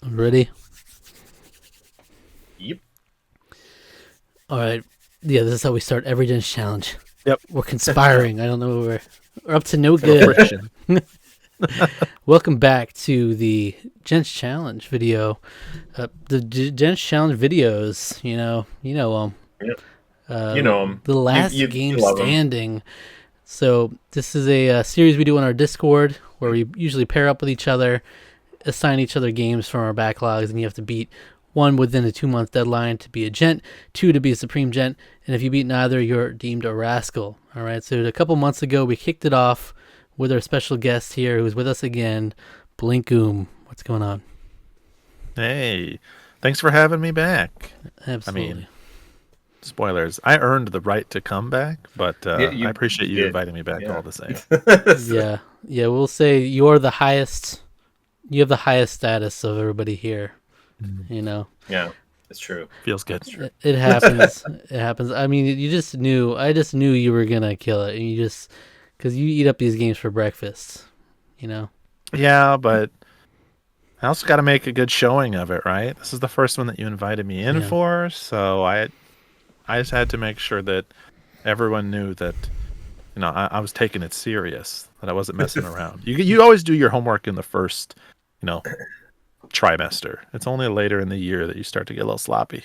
Ready? Yep. All right. Yeah, this is how we start every Gents challenge. Yep. We're conspiring. I don't know. We're up to no Little good. friction. Welcome back to the Gents challenge video. The Gents challenge videos. You know them. Yep. You know him. The last You game love him. standing. So this is a series we do on our Discord where we usually pair up with each other, assign each other games from our backlogs, and you have to beat one within a 2-month deadline to be a gent, two to be a supreme gent, and if you beat neither, you're deemed a rascal. All right. So a couple months ago, we kicked it off with our special guest here, who's with us again, Blinkoom. What's going on? Hey, thanks for having me back. Absolutely. Spoilers. I earned the right to come back, but Yeah, I appreciate you did. inviting me back Yeah. all the same. Yeah. We'll say you're the highest. You have the highest status of everybody here. You know. Yeah, it's true. Feels good. It happens. It happens. I mean, you just knew. I just knew you were gonna kill it, and you just because you eat up these games for breakfast. You know. Yeah, but I also got to make a good showing of it, right? This is the first one that you invited me in Yeah. for, so I just had to make sure that everyone knew that I was taking it serious, that I wasn't messing around. You always do your homework in the first, trimester. It's only later in the year that you start to get a little sloppy.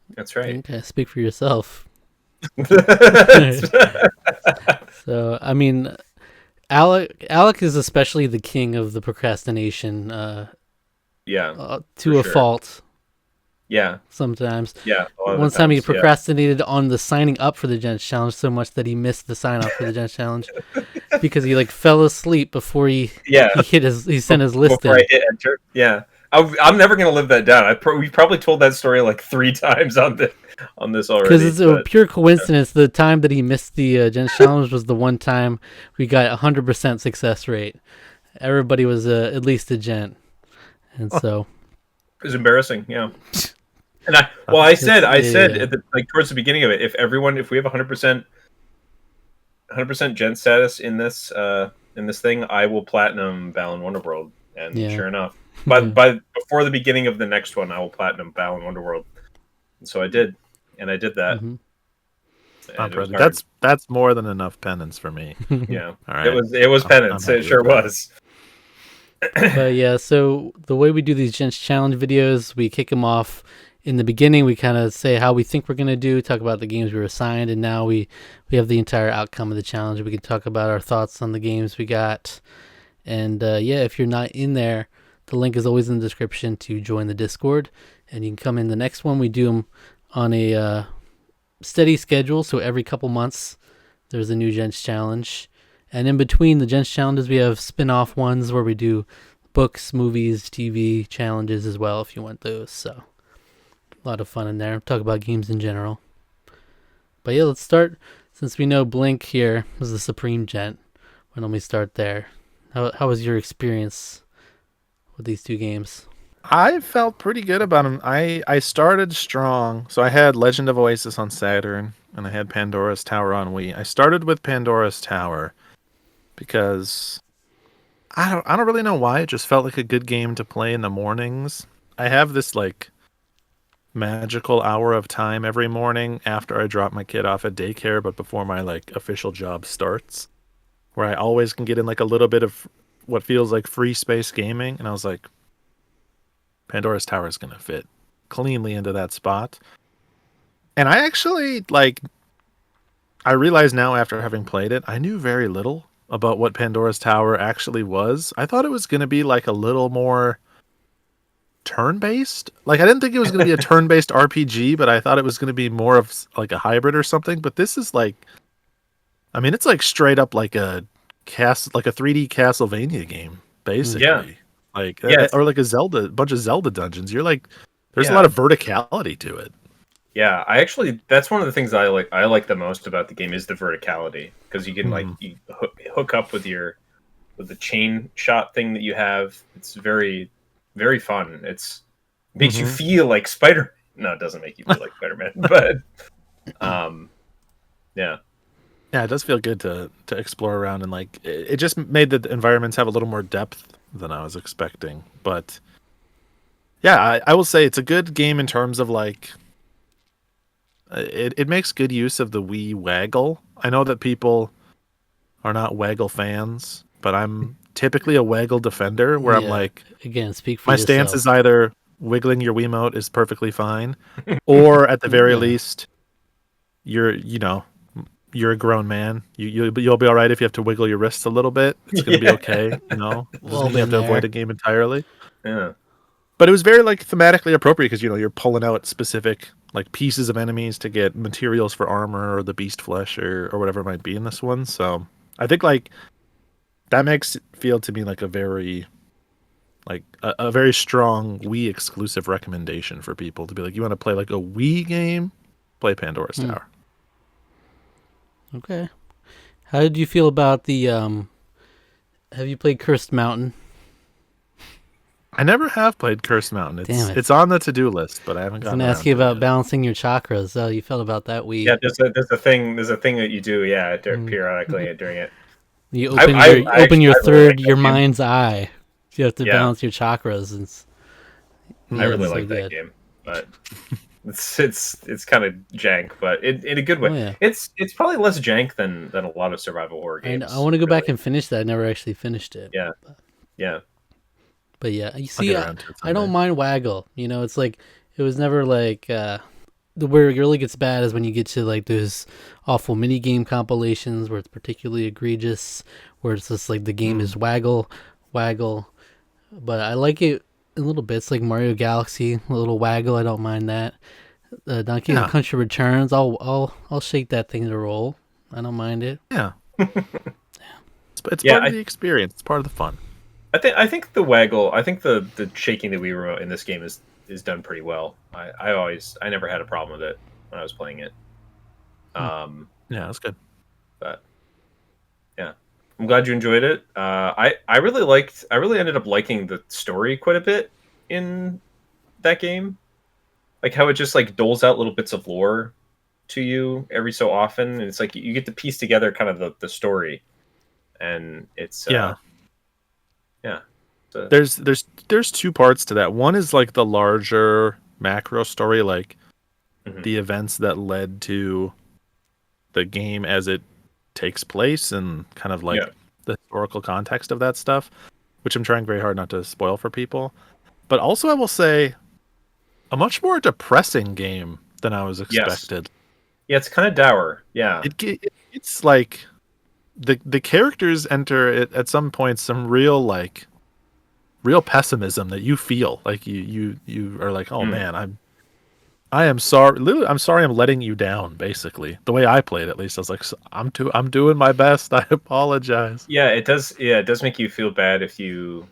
That's right. Okay, speak for yourself. So, I mean, Alec is especially the king of the procrastination. Yeah. To a sure. fault. Yeah. Sometimes. Yeah. One time he procrastinated on the signing up for the Gents challenge so much that he missed the sign up for the Gents challenge because he fell asleep before he sent his list before in. I hit enter. Yeah. I'm never gonna live that down. We probably told that story like 3 times on this already. Because it's a pure coincidence. The time that he missed the Gents challenge was the one time we got 100% success rate. Everybody was at least a gent, and so it was embarrassing. Yeah. And I said at the, towards the beginning of it, if we have 100% gent status in this thing, I will platinum Balan Wonderworld. And sure enough, but before the beginning of the next one, I will platinum Balan Wonderworld. And so I did, and I did that. Mm-hmm. That's more than enough penance for me. Yeah, all right. It was penance. It sure was. But yeah, so the way we do these Gents challenge videos, we kick them off in the beginning. We kind of say how we think we're gonna do, talk about the games we were assigned, and now we have the entire outcome of the challenge. We can talk about our thoughts on the games we got, and if you're not in there, the link is always in the description to join the Discord, and you can come in. The next one we do them on a steady schedule, so every couple months there's a new Gents challenge. And in between the Gents challenges, we have spin-off ones where we do books, movies, TV challenges as well if you want those. So a lot of fun in there. Talk about games in general. But yeah, let's start. Since we know Blink here was the Supreme Gent, why don't we start there? How was your experience with these two games? I felt pretty good about them. I started strong. So I had Legend of Oasis on Saturn, and I had Pandora's Tower on Wii. I started with Pandora's Tower because I don't really know why. It just felt like a good game to play in the mornings. I have this magical hour of time every morning after I drop my kid off at daycare, but before my official job starts, where I always can get in a little bit of what feels like free space gaming. And I was like, Pandora's Tower is going to fit cleanly into that spot. And I actually I realize now after having played it, I knew very little about what Pandora's Tower actually was. I thought it was going to be a little more turn-based. I didn't think it was going to be a turn-based RPG, but I thought it was going to be more of a hybrid or something. But this is it's straight up like a 3D Castlevania game, basically. Yeah. Or a bunch of Zelda dungeons. You're there's a lot of verticality to it. Yeah, that's one of the things I like the most about the game is the verticality, because you can you hook up with the chain shot thing that you have. It's very, very fun. It makes you feel like Spider. No, it doesn't make you feel like Spider-Man, but yeah. Yeah, it does feel good to explore around, and it just made the environments have a little more depth than I was expecting. But Yeah, I will say it's a good game in terms of like it makes good use of the Wii waggle. I know that people are not waggle fans, but I'm typically a waggle defender where I'm Yeah. like Again, speak for my stance yourself. is either wiggling your Wiimote is perfectly fine, or at the very Yeah. least, you're a grown man. You'll be all right if you have to wiggle your wrists a little bit. It's gonna be Yeah. okay. It doesn't Well, mean you have been to avoid there. a game entirely. Yeah. But it was very like thematically appropriate because you're pulling out specific like pieces of enemies to get materials for armor or the beast flesh or whatever it might be in this one. So I think like that makes it feel to me like a very like a very strong Wii exclusive recommendation for people to be like, you want to play like a Wii game, play Pandora's Hmm. Tower. Okay. How did you feel about the have you played Cursed Mountain? I never have played Curse Mountain. Damn it. It's on the to do list, but I haven't I was gotten gonna ask around you to it about yet. balancing your chakras. How you felt about that Yeah, Wii? there's a thing that you do, yeah, Mm. periodically during it. You I open I, your I actually I really like your that game. mind's eye. You have to Yeah, balance your chakras, and I yeah, really it's so like that good. game, but it's kind of jank, but in a good Oh way. yeah, It's probably less jank than a lot of survival horror I games, want to go back really. and finish that. I never actually finished it. Yeah, yeah, But yeah, you I'll see, get around to it I don't someday. mind Waggle. It's like it was never like where it really gets bad is when you get to like those awful mini game compilations where it's particularly egregious, where it's just like the game Mm. is waggle, waggle. But I like it in little bits, like Mario Galaxy, a little waggle. I don't mind that. Donkey Kong Yeah, Country Returns, I'll shake that thing to roll. I don't mind it. yeah. It's yeah. part of the experience. It's part of the fun. I think the waggle. I think the shaking the Wii remote in this game is done pretty well. I never had a problem with it when I was playing it. Hmm. Yeah, that's good. But yeah, I'm glad you enjoyed it. I really ended up liking the story quite a bit in that game. Like how it just like doles out little bits of lore to you every so often, and it's like you get to piece together kind of the story, and it's Yeah. yeah, it's a, There's two parts to that. One is like the larger macro story, like mhm. the events that led to the game as it takes place and kind of Yeah, like the historical context of that stuff, which I'm trying very hard not to spoil for people. But also I will say a much more depressing game than I was yes, expected. yeah, it's kind of dour. Yeah, It's like the characters enter it at some point some real pessimism that you feel like you are like, oh mm. man, I am sorry. Literally, I'm sorry. I'm letting you down. Basically, the way I played, at least, I was like, I'm doing my best. I apologize. Yeah, it does. Yeah, it does make you feel bad if you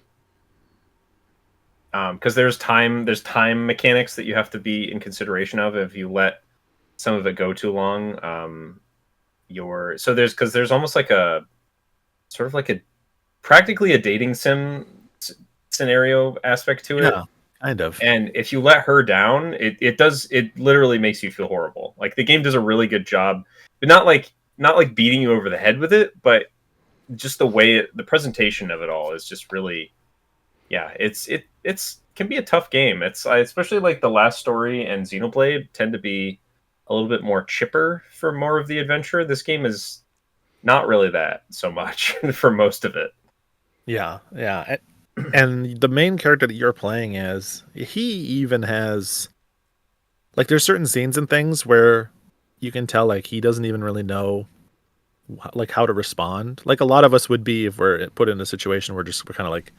because there's time mechanics that you have to be in consideration of if you let some of it go too long. Your so there's because there's almost like a sort of like a practically a dating sim scenario aspect to it. Yeah, kind of. And if you let her down, it literally makes you feel horrible. Like the game does a really good job, but not like beating you over the head with it, but just the presentation of it all is just really, yeah. It's can be a tough game. It's especially like the last story and Xenoblade tend to be a little bit more chipper for more of the adventure. This game is not really that so much for most of it. Yeah, yeah. And the main character that you're playing as, he even has like there's certain scenes and things where you can tell like he doesn't even really know like how to respond. Like a lot of us would be if we're put in a situation where we're kind of like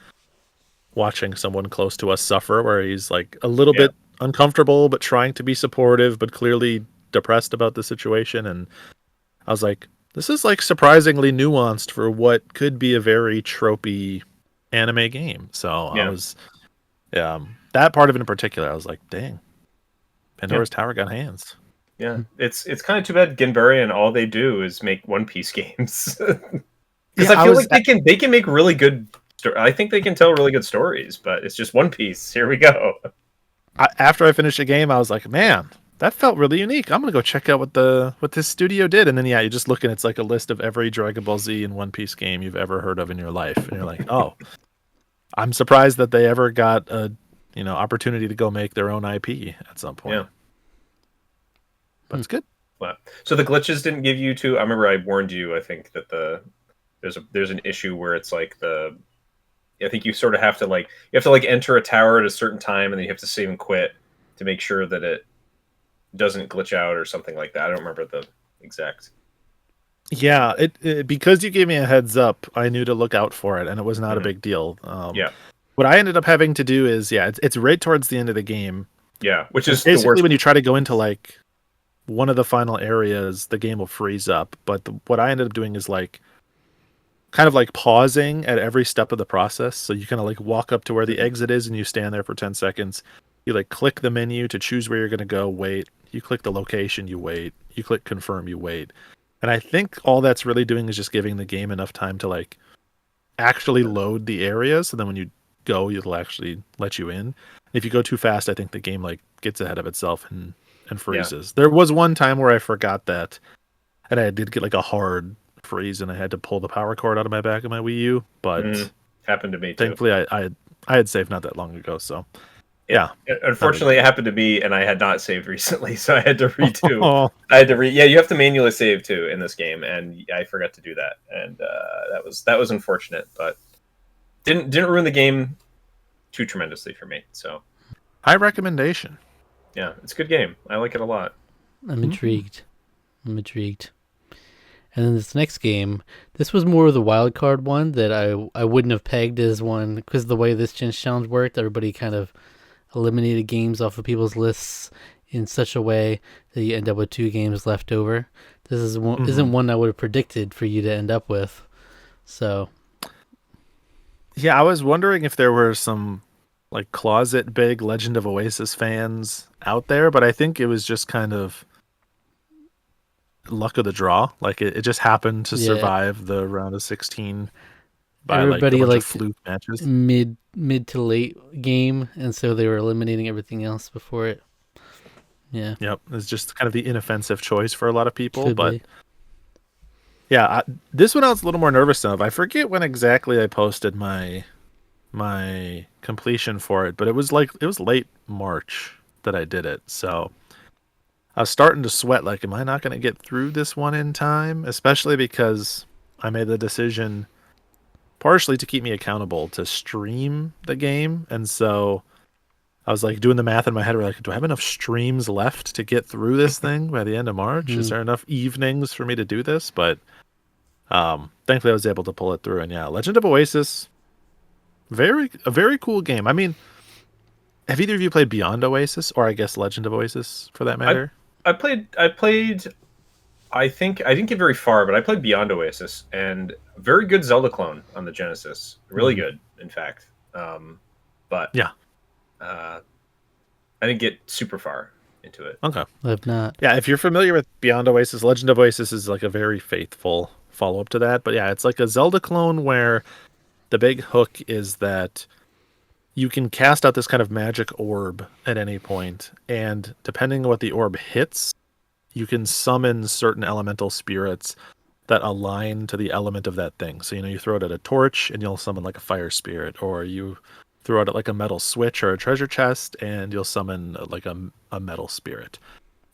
watching someone close to us suffer, where he's like a little Yeah, bit uncomfortable but trying to be supportive but clearly depressed about the situation. And I was like, this is like surprisingly nuanced for what could be a very tropey anime game. So I yeah, was that part of it in particular, I was like, dang, yeah. Pandora's Tower got hands. Yeah, it's kind of too bad Ginburi and all they do is make One Piece games because Yeah, I I feel was like they can make really good. I think they can tell really good stories, but it's just One Piece. Here we go. after I finished the game, I was like, man, that felt really unique. I'm gonna go check out what this studio did. And then yeah, you just look and it's like a list of every Dragon Ball Z and One Piece game you've ever heard of in your life, and you're like, oh, I'm surprised that they ever got a opportunity to go make their own IP at some point. Yeah. But it's good. Wow. So the glitches didn't give you to. I remember I warned you. I think that there's an issue where it's like I think you sort of have to enter a tower at a certain time, and then you have to save and quit to make sure that it doesn't glitch out or something like that. I don't remember the exact. Yeah, it because you gave me a heads up, I knew to look out for it, and it was not a big deal. Yeah. What I ended up having to do is, it's right towards the end of the game. Yeah, which is basically the worst. When you try to go into like one of the final areas, the game will freeze up. But what I ended up doing is like kind of like pausing at every step of the process. So you kind of like walk up to where the exit is, and you stand there for 10 seconds. You like click the menu to choose where you're going to go, wait. You click the location, you wait. You click confirm, you wait. And I think all that's really doing is just giving the game enough time to like actually load the area. So then when you go, it'll actually let you in. If you go too fast, I think the game like gets ahead of itself and freezes. There was one time where I forgot that, and I did get like a hard freeze, and I had to pull the power cord out of my back of my Wii U. But happened to me too. Thankfully, I had saved not that long ago, so yeah. Unfortunately, it happened to me, and I had not saved recently, so I had to redo. I had to Yeah, you have to manually save too in this game, and I forgot to do that, and that was unfortunate, but didn't ruin the game too tremendously for me. So high recommendation. Yeah, it's a good game. I like it a lot. I'm intrigued. And then this next game, this was more of the wild card one that I wouldn't have pegged as one, because the way this Gents challenge worked, everybody kind of eliminated games off of people's lists in such a way that you end up with 2 games left over. This isn't one I would have predicted for you to end up with. So yeah, I was wondering if there were some like closet big Legend of Oasis fans out there, but I think it was just kind of luck of the draw. Like it just happened to survive the round of 16 by everybody like a bunch of fluke matches. Mid to late game, and so they were eliminating everything else before it. Yeah. Yep. It's just kind of the inoffensive choice for a lot of people. Could but be. Yeah, this one I was a little more nervous of. I forget when exactly I posted my completion for it, but it was late March that I did it. So I was starting to sweat, like, am I not going to get through this one in time? Especially because I made the decision partially to keep me accountable to stream the game. And so I was like doing the math in my head. We're like, do I have enough streams left to get through this thing by the end of March? Is there enough evenings for me to do this? But thankfully I was able to pull it through. And yeah, Legend of Oasis, a very cool game. I mean, have either of you played Beyond Oasis, or I guess Legend of Oasis for that matter? I played. I think I didn't get very far, but I played Beyond Oasis, and very good Zelda clone on the Genesis. Really good, in fact. But yeah, I didn't get super far into it. Okay, I've not. Yeah, if you're familiar with Beyond Oasis, Legend of Oasis is like a very faithful follow-up to that. But yeah, it's like a Zelda clone where the big hook is that you can cast out this kind of magic orb at any point, and depending on what the orb hits, you can summon certain elemental spirits that align to the element of that thing. So, you throw it at a torch and you'll summon like a fire spirit, or you throw it at like a metal switch or a treasure chest and you'll summon like a metal spirit,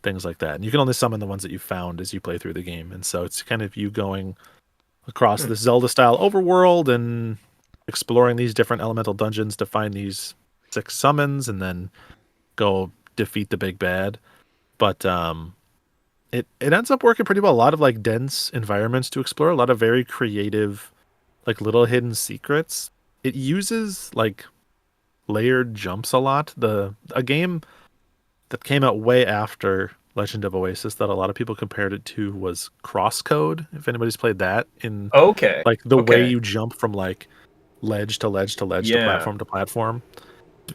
things like that. And you can only summon the ones that you found as you play through the game. And so it's kind of you going across this Zelda-style overworld and exploring these different elemental dungeons to find these 6 summons and then go defeat the big bad. But it ends up working pretty well. A lot of like dense environments to explore, a lot of very creative like little hidden secrets. It uses like layered jumps a lot. A game that came out way after Legend of Oasis that a lot of people compared it to was Crosscode. If anybody's played that, like the way you jump from like ledge to ledge to ledge to platform to platform,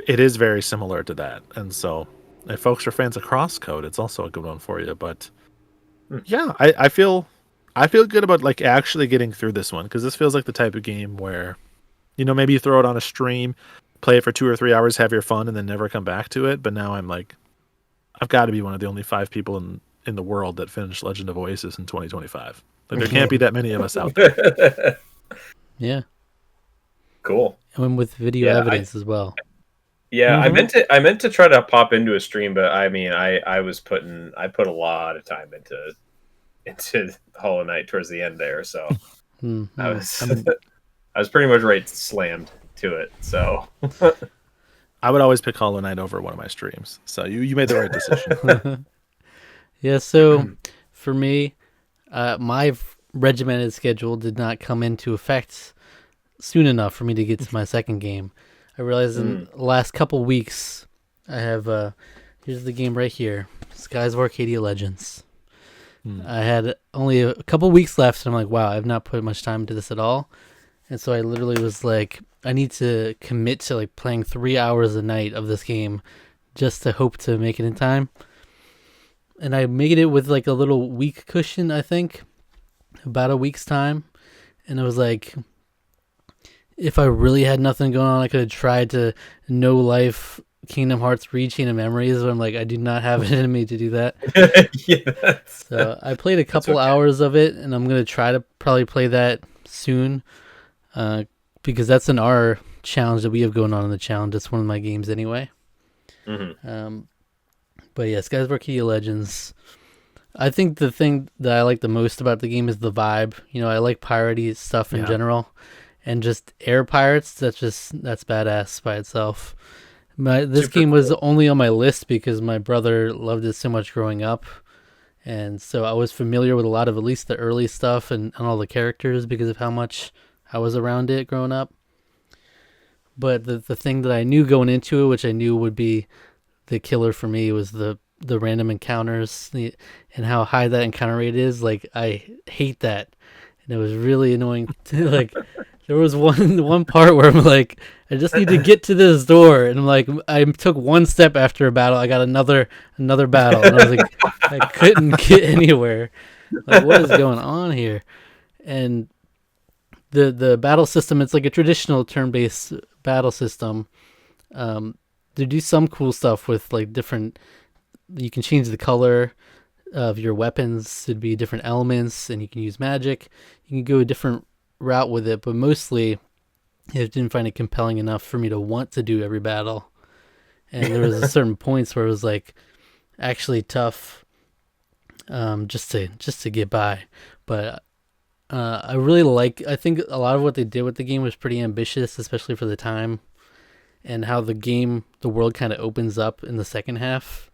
it is very similar to that. And so if folks are fans of Crosscode, it's also a good one for you. But yeah, I feel good about like actually getting through this one, because this feels like the type of game where maybe you throw it on a stream, play it for 2 or 3 hours, have your fun, and then never come back to it. But now I'm like, I've got to be one of the only 5 people in the world that finished Legend of Oasis in 2025. Like, there can't be that many of us out there. Yeah. Cool. And with video evidence as well. Yeah, Mm-hmm. I meant to try to pop into a stream, but I mean, I put a lot of time into Hollow Knight towards the end there, so I Mm-hmm. was I was pretty much right slammed to it. So I would always pick Hollow Knight over one of my streams. So you made the right decision. Yeah. So for me, my regimented schedule did not come into effect soon enough for me to get to my second game. I realized in the last couple weeks, I have here's the game right here, Skies of Arcadia Legends. I had only a couple weeks left, and I'm like, wow, I've not put much time into this at all. And so I literally was like, I need to commit to like playing 3 hours a night of this game just to hope to make it in time. And I made it with like a little week cushion, I think, about a week's time. And I was like, if I really had nothing going on, I could have tried to No Life Kingdom Hearts Chain of Memories. But I'm like, I do not have it in me to do that. yeah, So I played a couple okay. hours of it, and I'm gonna try to probably play that soon, because that's an R challenge that we have going on in the challenge. It's one of my games anyway. But yeah, Skies of Arcadia Legends. I think the thing that I like the most about the game is the vibe. You know, I like piratey stuff in general, and just air pirates. That's badass by itself. This Super game was cool. only on my list because my brother loved it so much growing up, and so I was familiar with a lot of at least the early stuff and all the characters because of how much I was around it growing up. But the thing that I knew going into it, which I knew would be the killer for me, was the random encounters and how high that encounter rate is. Like, I hate that, and it was really annoying. Like, there was one part where I'm like, I just need to get to this door, and I'm like, I took one step after a battle, I got another battle, and I was like, I couldn't get anywhere. Like, what is going on here? And the battle system, it's like a traditional turn-based battle system. They do some cool stuff with like different. You can change the color of your weapons to be different elements, and you can use magic. You can go a different route with it, but mostly I didn't find it compelling enough for me to want to do every battle. And there was a certain points where it was like actually tough, just to get by. But I really like. I think a lot of what they did with the game was pretty ambitious, especially for the time, and how the world kind of opens up in the second half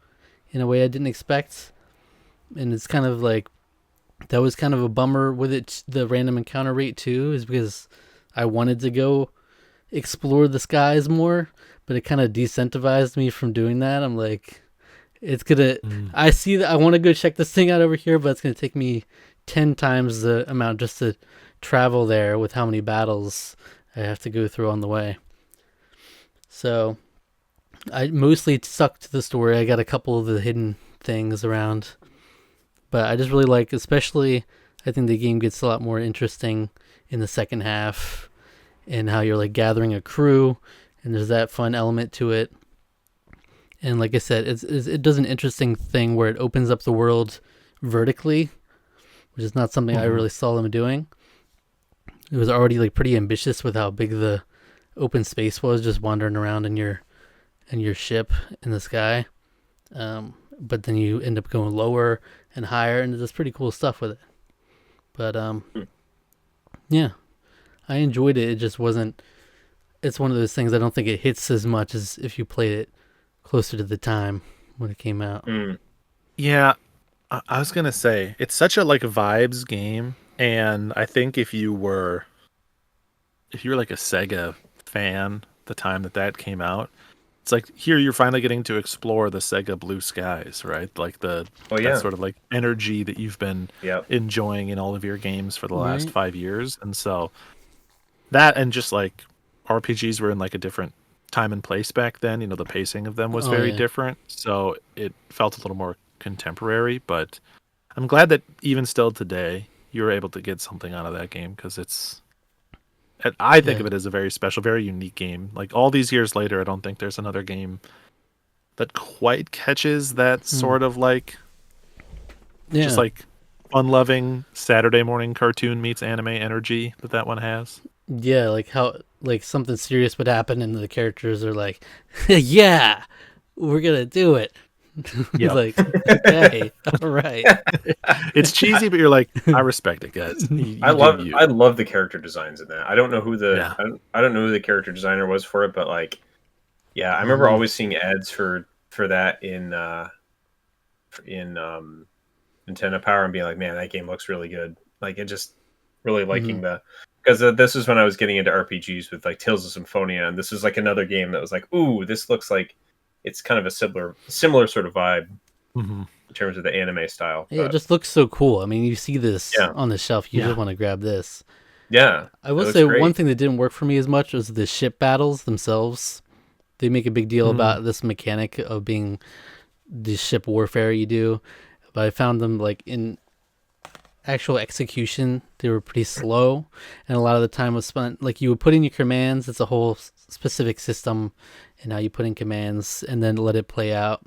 in a way I didn't expect. And it's kind of like, that was kind of a bummer with it, the random encounter rate too, is because I wanted to go explore the skies more, but it kind of decentivized me from doing that. I'm like, it's gonna, I see that I want to go check this thing out over here, but it's gonna take me 10 times the amount just to travel there with how many battles I have to go through on the way. So I mostly stuck to the story. I got a couple of the hidden things around, but I just really like, especially, I think the game gets a lot more interesting in the second half, and how you're like gathering a crew, and there's that fun element to it. And like I said, it does an interesting thing where it opens up the world vertically, which is not something I really saw them doing. It was already like pretty ambitious with how big the open space was, just wandering around in your ship in the sky. But then you end up going lower and higher, and there's pretty cool stuff with it. But yeah, I enjoyed it. It just wasn't. It's one of those things I don't think it hits as much as if you played it closer to the time when it came out. Yeah, I was gonna say it's such a like vibes game, and I think if you were like a Sega fan the time that came out, it's like here you're finally getting to explore the Sega blue skies, right? Like that sort of like energy that you've been enjoying in all of your games for the last Right. 5 years, and so that, and just like RPGs were in like a different time and place back then. You know, the pacing of them was Oh very yeah. different, so it felt a little more contemporary. But I'm glad that even still today you were able to get something out of that game, because I think Yeah. of it as a very special, very unique game. Like all these years later, I don't think there's another game that quite catches that sort of like just Yeah. like fun-loving Saturday morning cartoon meets anime energy that one has. Yeah, like how like something serious would happen, and the characters are like, "Yeah, we're gonna do it." Yeah. Like, okay, all right. It's cheesy, but you're like, I respect it, guys. You do you. I love the character designs in that. I don't know who Yeah. I don't know who the character designer was for it, but like, yeah, I remember always seeing ads for that in Nintendo Power and being like, man, that game looks really good. Like, it just really liking the, because this is when I was getting into RPGs with like Tales of Symphonia, and this is like another game that was like, ooh, this looks like it's kind of a similar sort of vibe in terms of the anime style. Yeah, it just looks so cool. I mean, you see this Yeah. on the shelf, you just want to grab this. Yeah, I will say one thing that didn't work for me as much was the ship battles themselves. They make a big deal about this mechanic of being the ship warfare you do, but I found them like in actual execution, they were pretty slow, and a lot of the time was spent like you would put in your commands. It's a whole specific system, and how you put in commands and then let it play out.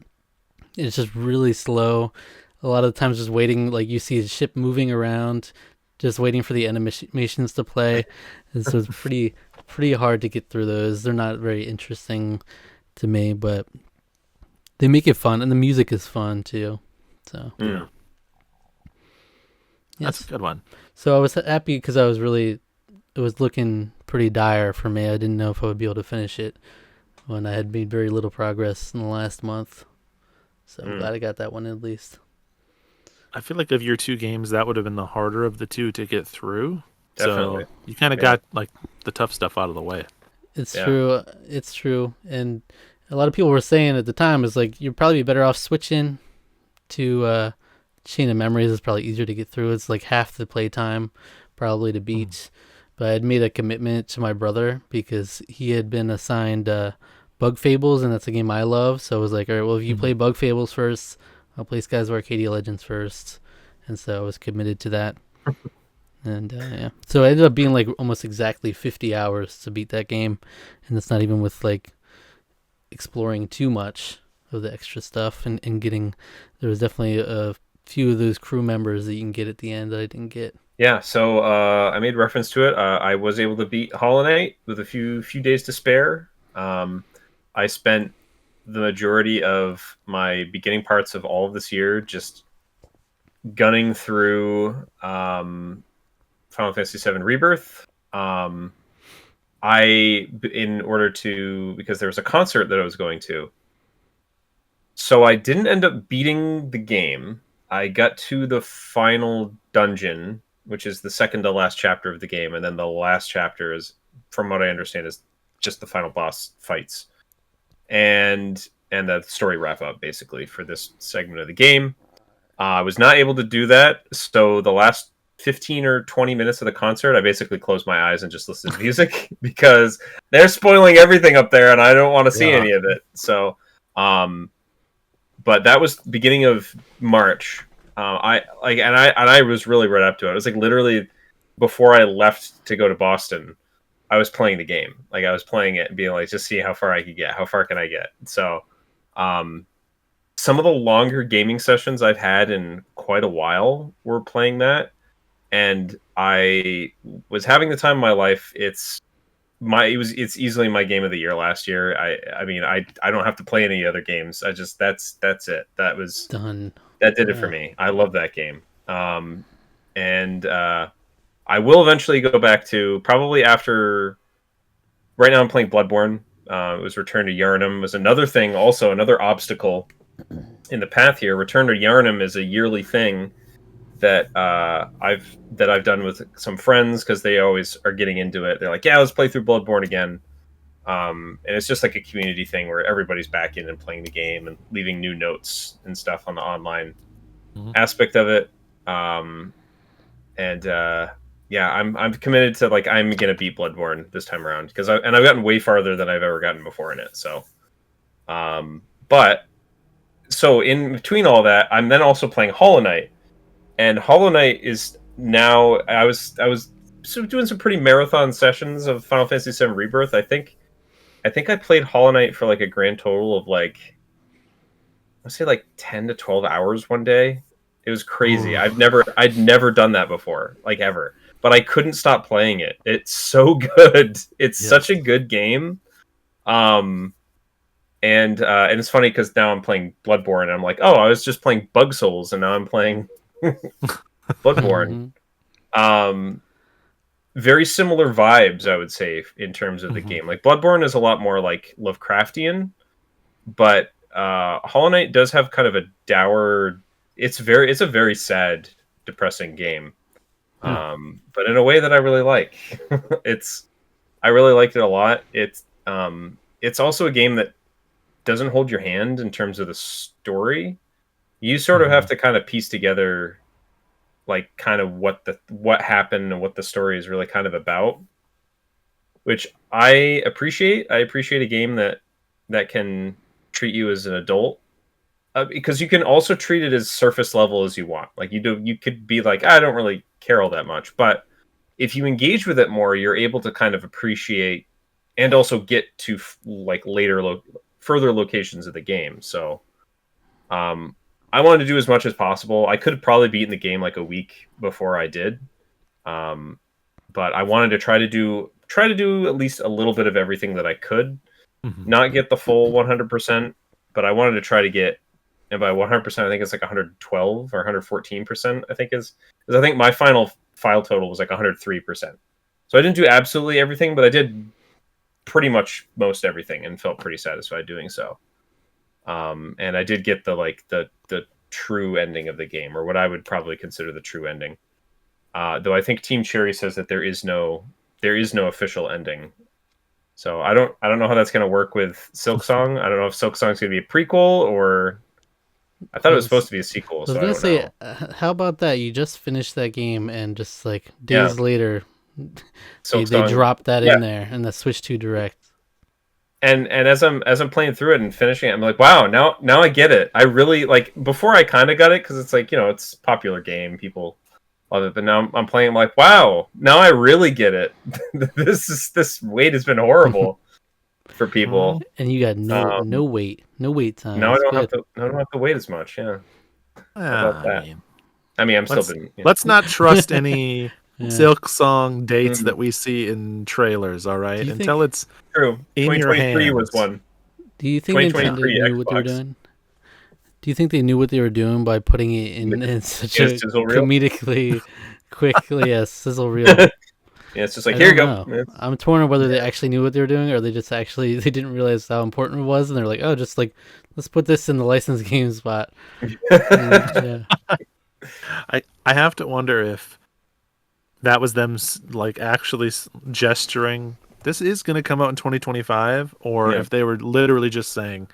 It's just really slow. A lot of the times, just waiting, like you see the ship moving around, just waiting for the animations to play, and so it's pretty hard to get through those. They're not very interesting to me, but they make it fun, and the music is fun too. So Yeah. yes. That's a good one. So I was happy because it was looking pretty dire for me. I didn't know if I would be able to finish it when I had made very little progress in the last month. So I'm glad I got that one at least. I feel like of your two games, that would have been the harder of the two to get through. Definitely. So you kind of got like the tough stuff out of the way. It's true. It's true. And a lot of people were saying at the time is like you'd probably be better off switching to Chain of Memories. Is probably easier to get through. It's like half the playtime probably to beat. But I had made a commitment to my brother because he had been assigned Bug Fables, and that's a game I love. So I was like, all right, well, if you play Bug Fables first, I'll play Skies of Arcadia Legends first. And so I was committed to that. And yeah, so it ended up being like almost exactly 50 hours to beat that game, and it's not even with like exploring too much of the extra stuff and getting. There was definitely a few of those crew members that you can get at the end that I didn't get. Yeah, so I made reference to it. I was able to beat Hollow Knight with a few days to spare. I spent the majority of my beginning parts of all of this year just gunning through Final Fantasy VII Rebirth. In order to, because there was a concert that I was going to, so I didn't end up beating the game. I got to the final dungeon, which is the second to last chapter of the game, and then the last chapter is, from what I understand, is just the final boss fights, and the story wrap up basically for this segment of the game. I was not able to do that, so the last 15 or 20 minutes of the concert, I basically closed my eyes and just listened to music because they're spoiling everything up there, and I don't want to see any of it. So, but that was the beginning of March. I was really right up to it. It was like literally before I left to go to Boston, I was playing the game. Like I was playing it and being like, just see how far I could get. How far can I get? So, some of the longer gaming sessions I've had in quite a while were playing that, and I was having the time of my life. It's easily my game of the year last year. I mean, I don't have to play any other games. That's it. That was Done. That did it for me. I love that game. And I will eventually go back to, probably after. Right now, I'm playing Bloodborne. It was Return to Yharnam. Was another thing, also another obstacle in the path here. Return to Yharnam is a yearly thing that I've done with some friends because they always are getting into it. They're like, yeah, let's play through Bloodborne again. And it's just like a community thing where everybody's back in and playing the game and leaving new notes and stuff on the online aspect of it. Yeah, I'm committed to, like, I'm gonna beat Bloodborne this time around because I've gotten way farther than I've ever gotten before in it. So, but so in between all that, I'm then also playing Hollow Knight, and Hollow Knight is now. I was doing some pretty marathon sessions of Final Fantasy VII Rebirth. I think I played Hollow Knight for like a grand total of like, let's say like 10 to 12 hours one day. It was crazy. I'd never done that before, like ever. but I couldn't stop playing it. It's so good. It's such a good game. And it's funny because now I'm playing Bloodborne, and I'm like, oh, I was just playing Bug Souls, and now I'm playing Bloodborne. Very similar vibes, I would say, in terms of the game. Like Bloodborne is a lot more like Lovecraftian, but Hollow Knight does have kind of a dour. It's a very sad, depressing game, but in a way that I really like. I really liked it a lot. It's also a game that doesn't hold your hand in terms of the story. You sort of have to kind of piece together like kind of what happened and what the story is really kind of about, which I appreciate. I appreciate a game that can treat you as an adult, because you can also treat it as surface level as you want. Like you could be like, I don't really care all that much, but if you engage with it more, you're able to kind of appreciate and also get to like further locations of the game. So I wanted to do as much as possible. I could have probably beaten the game like a week before I did, but I wanted to try to do at least a little bit of everything that I could. Not get the full 100%, but I wanted to try to get, and by 100%, I think it's like 112 or 114%. I think is because I think my final file total was like 103%. So I didn't do absolutely everything, but I did pretty much most everything and felt pretty satisfied doing so. And I did get the true ending of the game, or what I would probably consider the true ending. Though I think Team Cherry says that there is no official ending. So I don't know how that's going to work with Silksong. I don't know if Silksong's going to be a prequel, or I thought it was supposed to be a sequel. I was going to say, how about that? You just finished that game, and just like days later, they dropped that in there in the Switch 2 Direct. And as I'm playing through it and finishing it, I'm like, wow, now I get it. I really like. Before I kind of got it because it's like, it's a popular game, people love it. But now I'm playing, I'm like, wow, now I really get it. this wait has been horrible for people. And you got no wait time. Now I don't have to wait as much. Yeah. How about that? I mean, let's not trust any Silksong dates that we see in trailers. All right, until it's true. In your hands. Was one. Do you think Nintendo knew what they were doing? Do you think they knew what they were doing by putting it in such a comedically quickly sizzle reel? Yeah, it's just like, here you go. I'm torn on whether they actually knew what they were doing, or they didn't realize how important it was, and they're like, oh, just like, let's put this in the licensed game spot. I have to wonder if that was them like actually gesturing, this is going to come out in 2025, or if they were literally just saying,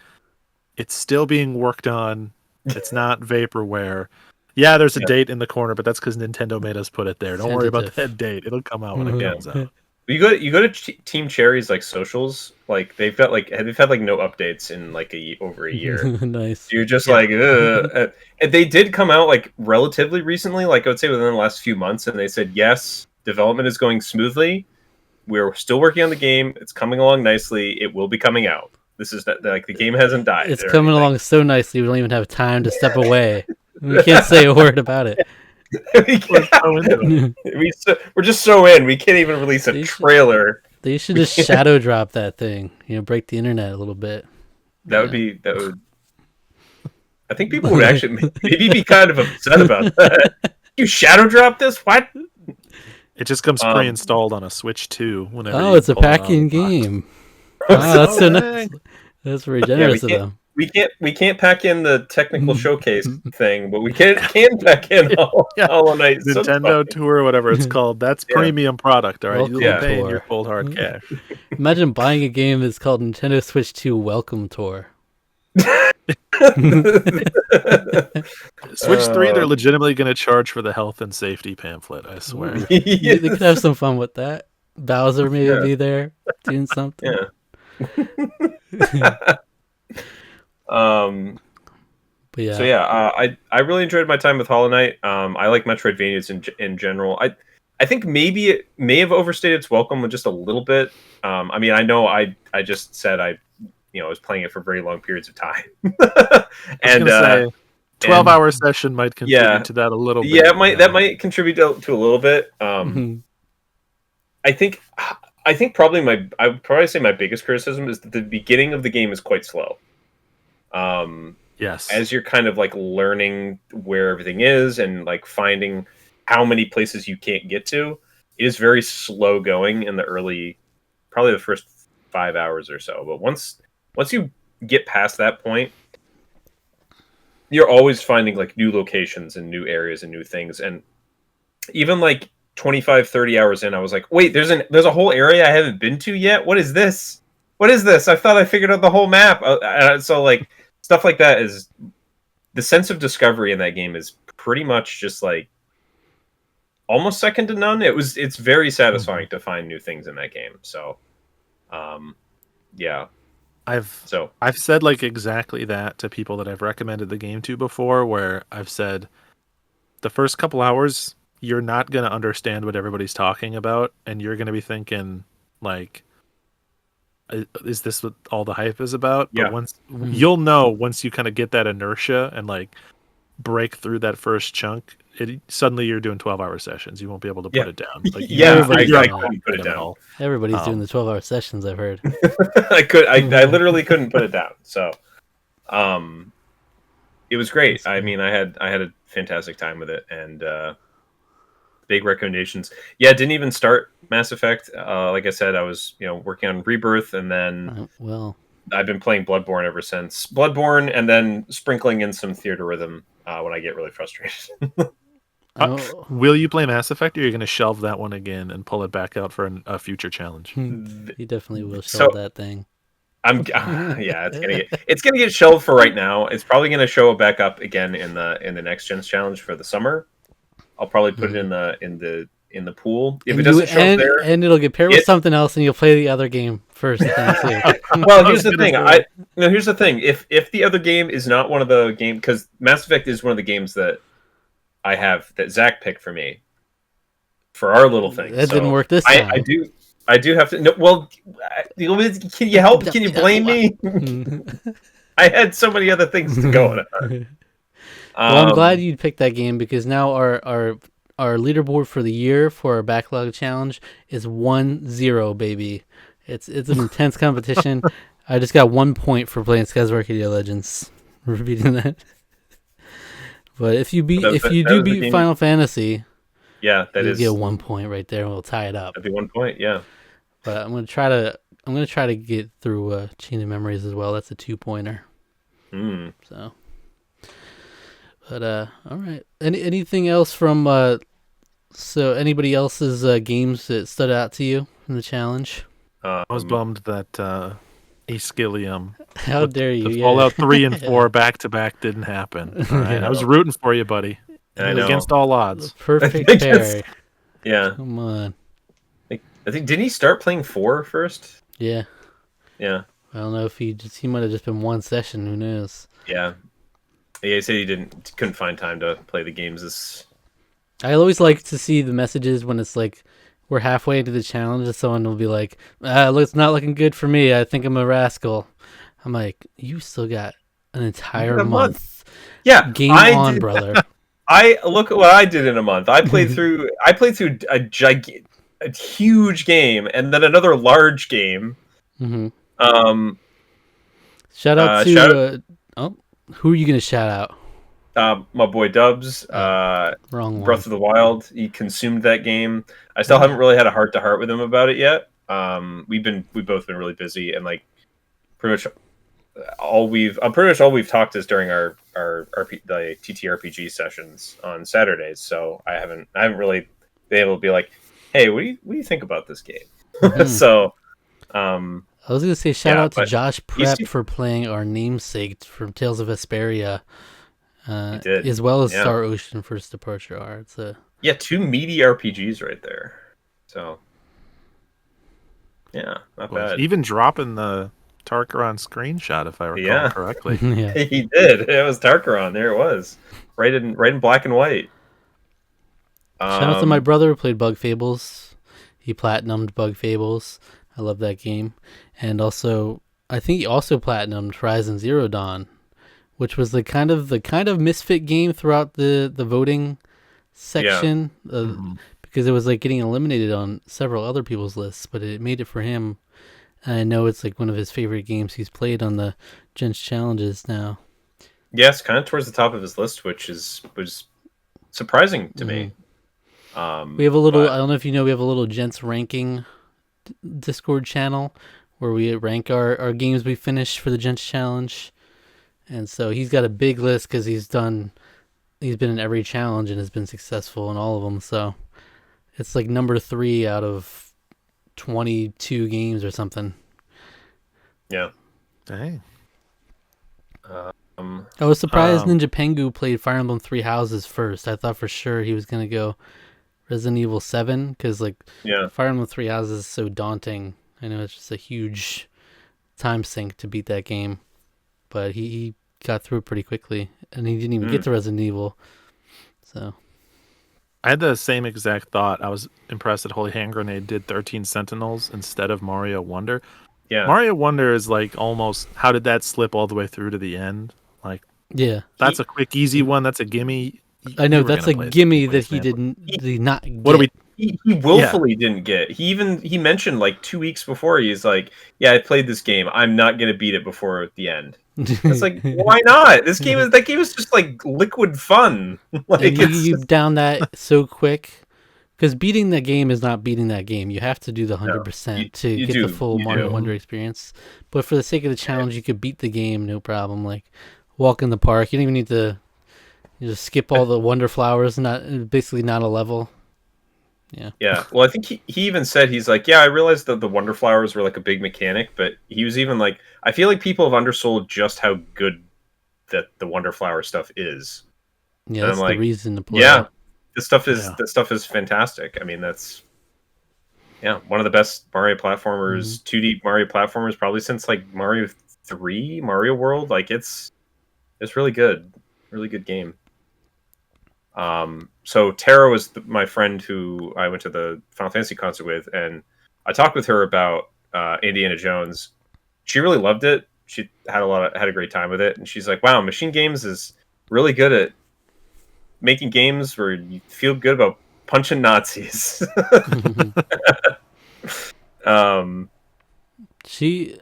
it's still being worked on, it's not vaporware. Yeah, there's a date in the corner, but that's because Nintendo made us put it there. Don't worry about that date. It'll come out when it comes out. You go to Team Cherry's like socials, like they've had like no updates in like over a year. Nice. You're just like, ugh. And they did come out like relatively recently, like I would say within the last few months, and they said yes, development is going smoothly. We're still working on the game. It's coming along nicely. It will be coming out. This is like the game hasn't died. It's coming along so nicely. We don't even have time to step away. We can't say a word about it. We're just so in. We can't even release a trailer. They should just shadow drop that thing. Break the internet a little bit. That would. I think people would actually maybe be kind of upset about that. You shadow drop this? What? It just comes pre-installed on a Switch 2. Oh, it's a pack-in game. Wow, that's so nice. That's very generous of them. We can't pack in the technical showcase thing, but we can pack in Hollow Knight. Nintendo Tour or whatever it's called. That's premium product, all right? You'll pay your cold hard cash. Imagine buying a game that's called Nintendo Switch 2 Welcome Tour. Switch 3, they're legitimately going to charge for the health and safety pamphlet, I swear. They could have some fun with that. Bowser maybe be there doing something. But yeah. So I really enjoyed my time with Hollow Knight. I like Metroidvanias in general. I think maybe it may have overstayed its welcome just a little bit. I mean, I know I just said I was playing it for very long periods of time. 12-hour session might contribute to that a little bit. Yeah, that might contribute to a little bit. Mhm. I think probably I would probably say my biggest criticism is that the beginning of the game is quite slow. Yes. As you're kind of like learning where everything is and like finding how many places you can't get to, it is very slow going in the early, probably the first 5 hours or so. But once you get past that point, you're always finding like new locations and new areas and new things. And even like 25, 30 hours in, I was like, wait, there's a whole area I haven't been to yet. What is this? I thought I figured out the whole map. So like stuff like that is the sense of discovery in that game is pretty much just like almost second to none. It's very satisfying to find new things in that game. So, yeah. I've said like exactly that to people that I've recommended the game to before, where I've said the first couple hours you're not going to understand what everybody's talking about, and you're going to be thinking like, is this what all the hype is about? Yeah. But you'll know once you kind of get that inertia and like break through that first chunk, suddenly you're doing 12-hour sessions. You won't be able to put it down. Like, I couldn't put it down. Everybody's doing the 12-hour sessions, I've heard. I literally couldn't put it down. So, it was great. I mean, I had a fantastic time with it, and big recommendations. Yeah, didn't even start Mass Effect. Like I said, I was working on Rebirth, and then I've been playing Bloodborne ever since. Bloodborne, and then sprinkling in some Theater Rhythm when I get really frustrated. Will you play Mass Effect, or are you going to shelve that one again and pull it back out for a future challenge? You definitely will shelve that thing. It's gonna get shelved for right now. It's probably gonna show back up again in the next Gens challenge for the summer. I'll probably put it in the pool. If it doesn't show up there, and it'll get paired with something else, and you'll play the other game first. Well, here's the thing. Here's the thing. If the other game is not one of the games, because Mass Effect is one of the games that I have that Zach picked for me for our little thing. That didn't work this time. I do have to. No, well, can you help? Can you blame me? I had so many other things to go on. Well, I'm glad you picked that game, because now our leaderboard for the year for our backlog challenge is 1-0, baby. It's an intense competition. I just got 1 point for playing Skyward Arcadia Legends. Repeating that. But if you beat Final Fantasy, you get 1 point right there, and we'll tie it up. That'd be 1 point, yeah. But I'm gonna try to get through Chain of Memories as well. That's a 2-pointer. So, but all right. Anything else from so anybody else's games that stood out to you in the challenge? I was bummed that Ascilium. How dare you? The Fallout 3 and 4 back to back didn't happen. All right? I was rooting for you, buddy. Against all odds. The perfect pair. Yeah. Come on. I think didn't he start playing 4 first? Yeah. Yeah. I don't know if he might have just been one session. Who knows? Yeah. Yeah, he said he couldn't find time to play the games. I always like to see the messages when it's like we're halfway into the challenge and someone will be like, it's not looking good for me. I think I'm a rascal. I'm like, you still got an entire month. Yeah. Game on, brother. I look at what I did in a month. I played through a huge game and then another large game. Mm-hmm. Shout out to who are you gonna shout out? My boy Dubs. Wrong one. Breath of the Wild. He consumed that game. I still haven't really had a heart to heart with him about it yet. We've both been really busy, and like pretty much all we've talked is during our the TTRPG sessions on Saturdays. So I haven't really been able to be like, hey, what do you think about this game? Mm-hmm. So I was gonna say shout out to Josh Prep for playing our namesake from Tales of Vesperia, as well as Star Ocean First Departure R. It's 2 meaty RPGs right there. So yeah, not bad. Even dropping the Tarqaron screenshot, if I recall correctly. Yeah. He did. It was Tarqaron. There it was, right in black and white. Shout out to my brother who played Bug Fables. He platinumed Bug Fables. I love that game. And also, I think he also platinumed Horizon Zero Dawn, which was the kind of misfit game throughout the voting section, because it was like getting eliminated on several other people's lists, but it made it for him. And I know it's like one of his favorite games he's played on the Gents challenges now. Yes, kind of towards the top of his list, which was surprising to me. We have a little, I don't know if you know, we have a little Gents ranking Discord channel where we rank our games we finish for the Gents challenge. And so he's got a big list because he's been in every challenge and has been successful in all of them. So it's like number 3 out of 22 games or something. Yeah. Dang. I was surprised Ninja Pengu played Fire Emblem Three Houses first. I thought for sure he was going to go Resident Evil 7 because Fire Emblem Three Houses is so daunting. I know it's just a huge time sink to beat that game. But he got through it pretty quickly, and he didn't even get to Resident Evil. So I had the same exact thought. I was impressed that Holy Hand Grenade did 13 Sentinels instead of Mario Wonder. Yeah. Mario Wonder is like almost, how did that slip all the way through to the end? Like, yeah, that's a quick, easy one. That's a gimme. I know that's a gimme that he did not get. What do we? He willfully didn't get. He mentioned like 2 weeks before. He's like, "Yeah, I played this game. I'm not gonna beat it before the end." It's like, why not? That game is just like liquid fun. Like you down that so quick. Because beating that game is not beating that game. You have to do the 100% to get the full Mario Wonder experience. But for the sake of the challenge, you could beat the game, no problem. Like, walk in the park. You don't even need to just skip all the Wonder Flowers. Basically not a level. Yeah. Yeah. Well, I think he even said, he's like, yeah, I realized that the Wonder Flowers were like a big mechanic, but he was even like, I feel like people have undersold just how good that the Wonder Flower stuff is. Yeah, that's the reason to play. Yeah. This stuff is fantastic. I mean, that's one of the best Mario platformers, 2D Mario platformers, probably since like Mario 3, Mario World. Like it's really good, really good game. So Tara was my friend who I went to the Final Fantasy concert with, and I talked with her about Indiana Jones. She really loved it. She had a great time with it, and she's like, "Wow, Machine Games is really good at making games where you feel good about punching Nazis." She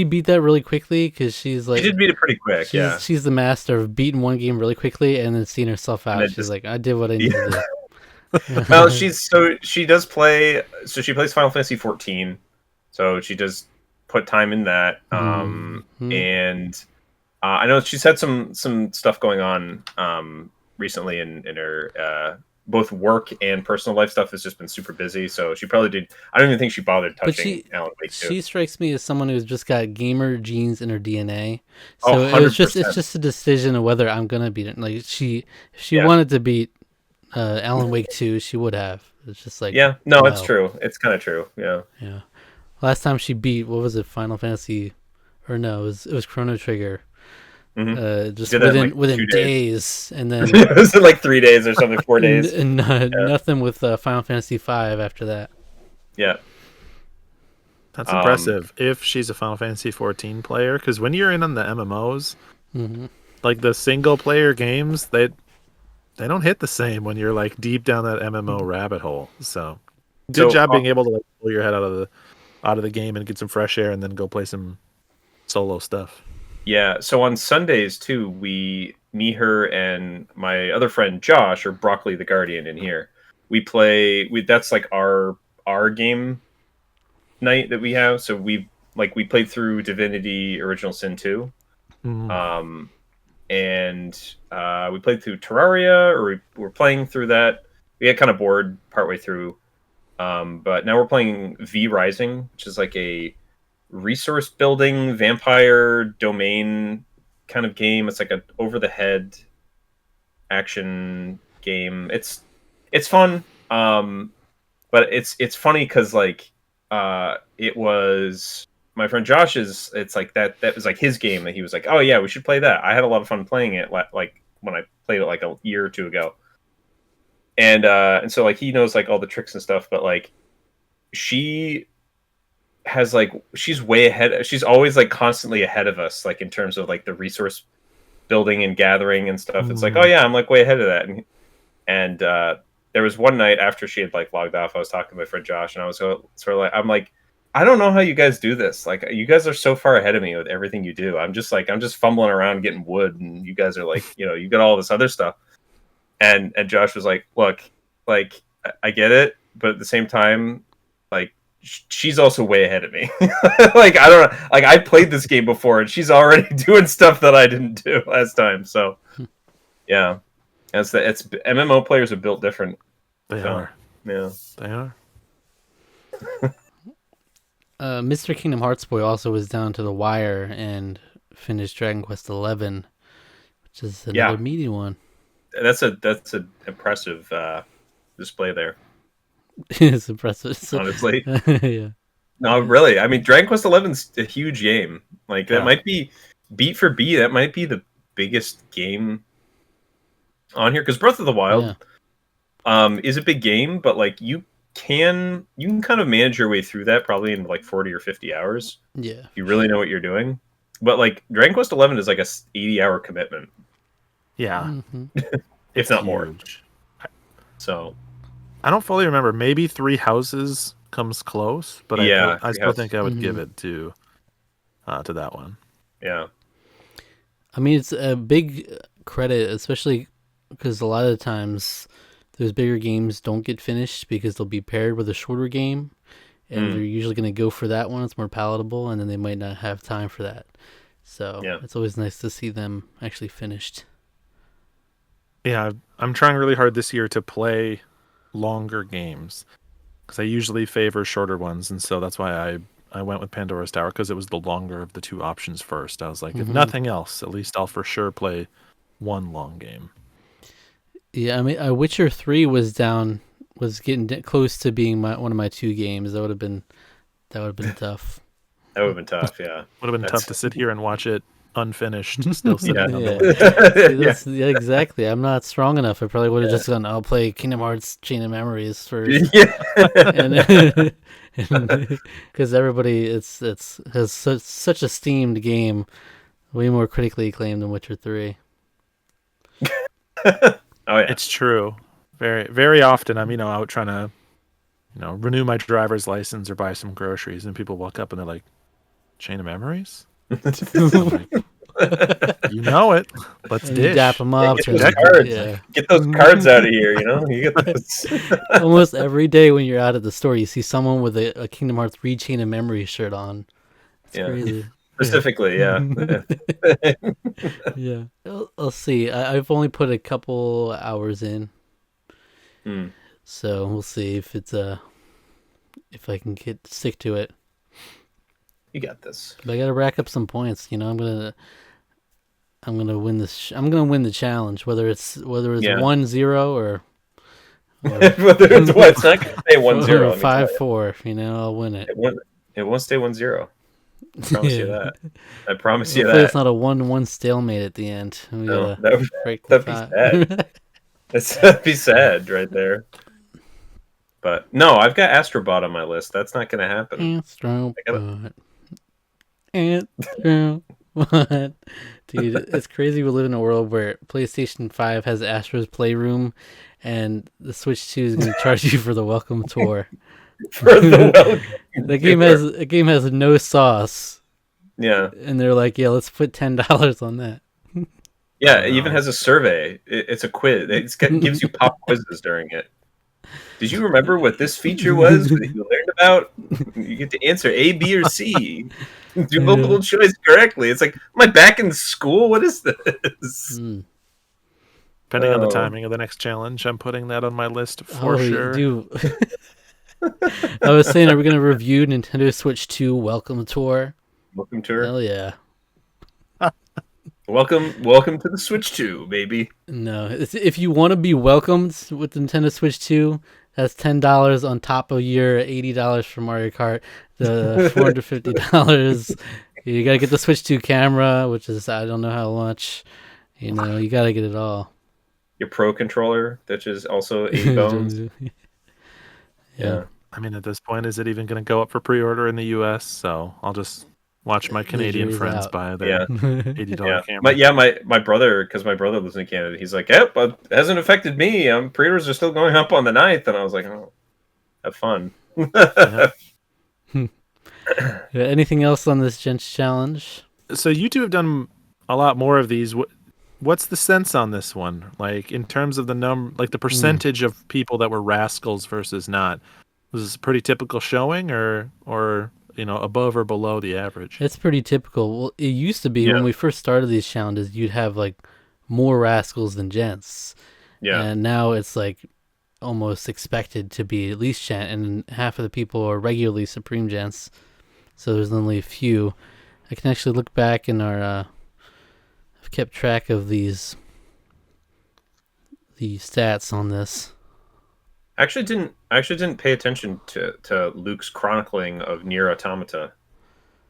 beat that really quickly? Because she's like, she did beat it pretty quick. She's the master of beating one game really quickly and then seeing herself out. She's like, I did what I needed to do. Well, she does play. So she plays Final Fantasy 14. So she does put time in that. And I know she's had some stuff going on recently in her both work and personal life stuff has just been super busy, so she probably did. I don't even think she bothered touching Alan Wake 2. She strikes me as someone who's just got gamer genes in her DNA. So it's just a decision of whether I'm gonna beat it. Like if she wanted to beat Alan Wake 2, she would have. It's just like it's true. It's kind of true. Yeah. Last time she beat, what was it? Final Fantasy, or no? It was Chrono Trigger. Just within days, and then it was like 3 days or something, 4 days, and nothing with Final Fantasy 5 after that. Yeah, that's impressive. If she's a Final Fantasy 14 player, because when you're in on the MMOs, like the single player games, they don't hit the same when you're like deep down that MMO rabbit hole. So good job being able to like pull your head out of the game and get some fresh air, and then go play some solo stuff. Yeah, so on Sundays too, me, her, and my other friend Josh, or Broccoli the Guardian in here, we play. That's like our game night that we have. So we played through Divinity: Original Sin 2, and we played through Terraria, or we were playing through that. We got kind of bored partway through, but now we're playing V Rising, which is like a resource building vampire domain kind of game. It's like an over the head action game. It's fun, but it's funny because like it was my friend Josh's. It's like that was like his game that he was like, oh yeah, we should play that. I had a lot of fun playing it like when I played it like a year or two ago, and so like he knows like all the tricks and stuff, but like she's way ahead. She's always like constantly ahead of us, like in terms of like the resource building and gathering and stuff. It's like, oh yeah, I'm like way ahead of that. And there was one night after she had like logged off, I was talking to my friend Josh, and I was sort of like, I'm like, I don't know how you guys do this. Like, you guys are so far ahead of me with everything you do. I'm just fumbling around getting wood, and you guys are like, you got all this other stuff. And Josh was like, look, like I get it, but at the same time, like she's also way ahead of me. Like I don't know, like I played this game before, and she's already doing stuff that I didn't do last time. So yeah, it's MMO players are built different. They are. Yeah, they are. Mr. Kingdom Hearts Boy also was down to the wire and finished Dragon Quest XI, which is another meaty one. That's an impressive display there. It's impressive, honestly. Yeah. No, really. I mean, Dragon Quest XI's a huge game. Like that might be beat for beat. That might be the biggest game on here because Breath of the Wild is a big game, but like you can kind of manage your way through that probably in like 40 or 50 hours. Yeah, if you really know what you're doing. But like Dragon Quest XI is like a 80-hour commitment. Yeah, if not more. So I don't fully remember. Maybe Three Houses comes close, but I still think I would give it to that one. Yeah, I mean it's a big credit, especially because a lot of the times those bigger games don't get finished because they'll be paired with a shorter game, and they're usually going to go for that one. It's more palatable, and then they might not have time for that. So it's always nice to see them actually finished. Yeah, I'm trying really hard this year to play longer games because I usually favor shorter ones, and so that's why I went with Pandora's Tower because it was the longer of the two options first. I was like, if nothing else, at least I'll for sure play one long game. Yeah, I mean, Witcher 3 was getting close to being one of my two games. That would have been tough. That would have been tough. Yeah, would have been tough to sit here and watch it unfinished, still sitting on the list. Yeah, exactly. I'm not strong enough. I probably would have just gone, I'll play Kingdom Hearts Chain of Memories first. Because everybody, has such a esteemed game, way more critically acclaimed than Witcher 3. Oh yeah, it's true. Very, very often I'm out trying to, renew my driver's license or buy some groceries, and people walk up and they're like, "Chain of Memories." Like, you know it. Let's dish. Dap them up. Get those cards. Get those cards out of here. You get those. Almost every day when you're out at the store, you see someone with a Kingdom Hearts 3 Chain of Memories shirt on. It's crazy. Specifically, yeah. Yeah. I'll see. I've only put a couple hours in. So we'll see if it's if I can stick to it. You got this. But I gotta rack up some points. I'm gonna win this. I'm gonna win the challenge, whether it's 1-0 or whether it's what. It's not gonna stay 1-0. 5-4. I'll win it. It won't stay 1-0. I promise you that. I promise you Hopefully that. It's not a 1-1 stalemate at the end. No, that'd be sad. That'd be sad right there. But no, I've got Astrobot on my list. That's not going to happen. Astrobot. Dude, it's crazy. We live in a world where PlayStation 5 has Astro's Playroom, and the Switch 2 is going to charge you for the welcome tour. The game has no sauce. Yeah, and they're like, yeah, let's put $10 on that. Yeah, it even has a survey. It's a quiz. It gives you pop quizzes during it. Did you remember what this feature was that you learned about? You get to answer A, B, or C. Do multiple choice correctly. It's like, am I back in school? What is this? Depending on the timing of the next challenge, I'm putting that on my list for sure. I was saying, are we going to review Nintendo Switch 2 Welcome Tour? Welcome Tour? Hell yeah. Welcome to the Switch 2, baby. No, if you want to be welcomed with Nintendo Switch 2, that's $10 on top of your $80 for Mario Kart, the $450. You got to get the Switch 2 camera, which is, I don't know how much. You got to get it all. Your Pro controller, which is also 80 bones. Yeah. I mean, at this point, is it even going to go up for pre-order in the US? So I'll just Watch my Canadian jury's friends out. buy Yeah. their $80 camera. But my brother, because my brother lives in Canada, he's like, "Yep, it hasn't affected me. Pre-orders are still going up on the 9th," and I was like, "Oh, have fun." Yeah. Anything else on this Gents challenge? So you two have done a lot more of these. What's the sense on this one? Like in terms of the percentage of people that were rascals versus not. Was this a pretty typical showing, or above or below the average? It's pretty typical. Well, it used to be when we first started these challenges, you'd have like more rascals than Gents. Yeah. And now it's like almost expected to be at least Gent, and half of the people are regularly Supreme Gents. So there's only a few. I can actually look back in our. I've kept track of the stats on this. I actually didn't pay attention to Luke's chronicling of Nier Automata.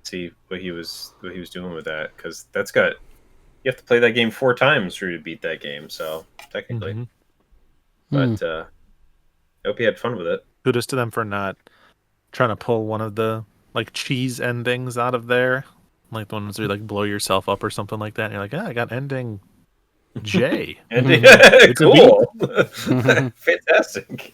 See what he was doing with that, because you have to play that game 4 times for you to beat that game. So technically, but I hope he had fun with it. Kudos to them for not trying to pull one of the like cheese endings out of there, like the ones where you like blow yourself up or something like that. And you're like, I got ending J. Cool, fantastic.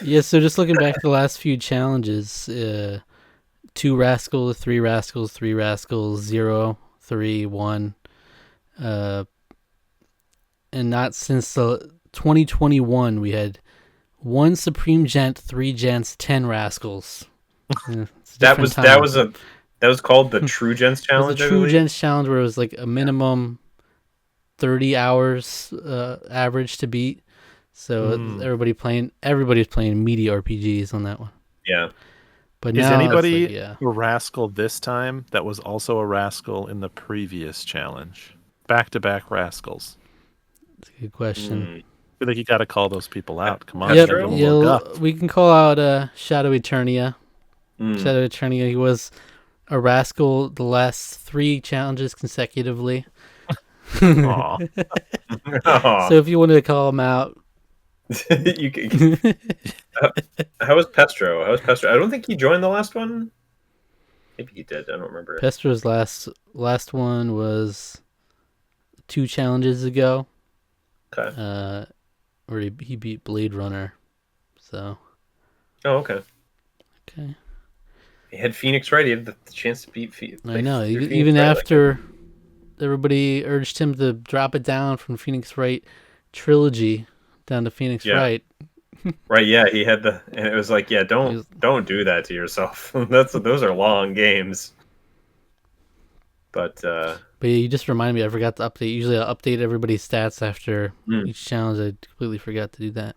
Yeah, so just looking back at the last few challenges, 2 rascals, 3 rascals, 3 rascals, 0, 3, 1, and not since the 2021 we had 1 Supreme Gent, 3 Gents, 10 rascals. That was called the True Gents challenge. It was a True Gents challenge where it was like a minimum 30 hours average to beat. So everybody's playing meaty RPGs on that one. Yeah. But is now anybody a rascal this time that was also a rascal in the previous challenge? Back-to-back rascals. That's a good question. I feel like you got to call those people out. Come on, we can call out Shadow Eternia. Shadow Eternia, he was a rascal the last 3 challenges consecutively. So if you wanted to call him out, you can. How was Pestro? I don't think he joined the last one. Maybe he did. I don't remember. Pestro's last one was 2 challenges ago. Okay. Where he beat Blade Runner. So. Oh, okay. Okay. He had Phoenix right. He had the chance to beat Phoenix. I know. Even after everybody urged him to drop it down from Phoenix Wright trilogy down to Phoenix Wright. Right, yeah, he had and it was like, don't do that to yourself. Those are long games. But yeah, you just reminded me. I forgot to update. Usually, I'll update everybody's stats after each challenge. I completely forgot to do that.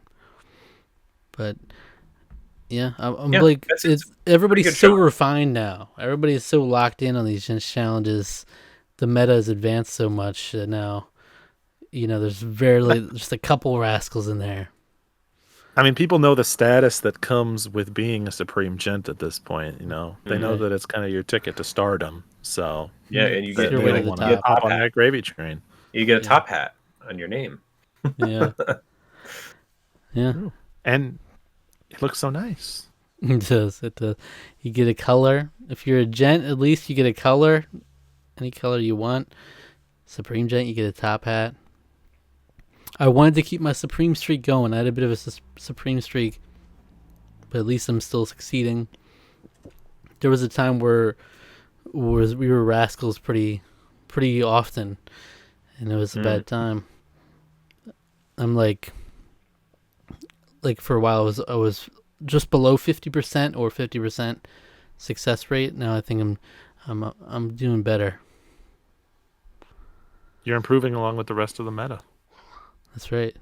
But yeah, I'm like, everybody's so refined now. Everybody's so locked in on these challenges. The meta has advanced so much that now, there's just a couple rascals in there. I mean, people know the status that comes with being a Supreme Gent at this point. They know that it's kind of your ticket to stardom. So yeah, and you get hop on that gravy train. You get a top hat on your name. Yeah, yeah, and it looks so nice. It does. It does. You get a color. If you're a Gent, at least you get a color. Any color you want. Supreme Gent, you get a top hat. I wanted to keep my Supreme streak going. I had a bit of a Supreme streak, but at least I'm still succeeding. There was a time where we were rascals pretty often, and it was a bad time. I'm like for a while I was just below 50% or 50% success rate. Now I think I'm doing better. You're improving along with the rest of the meta. That's right.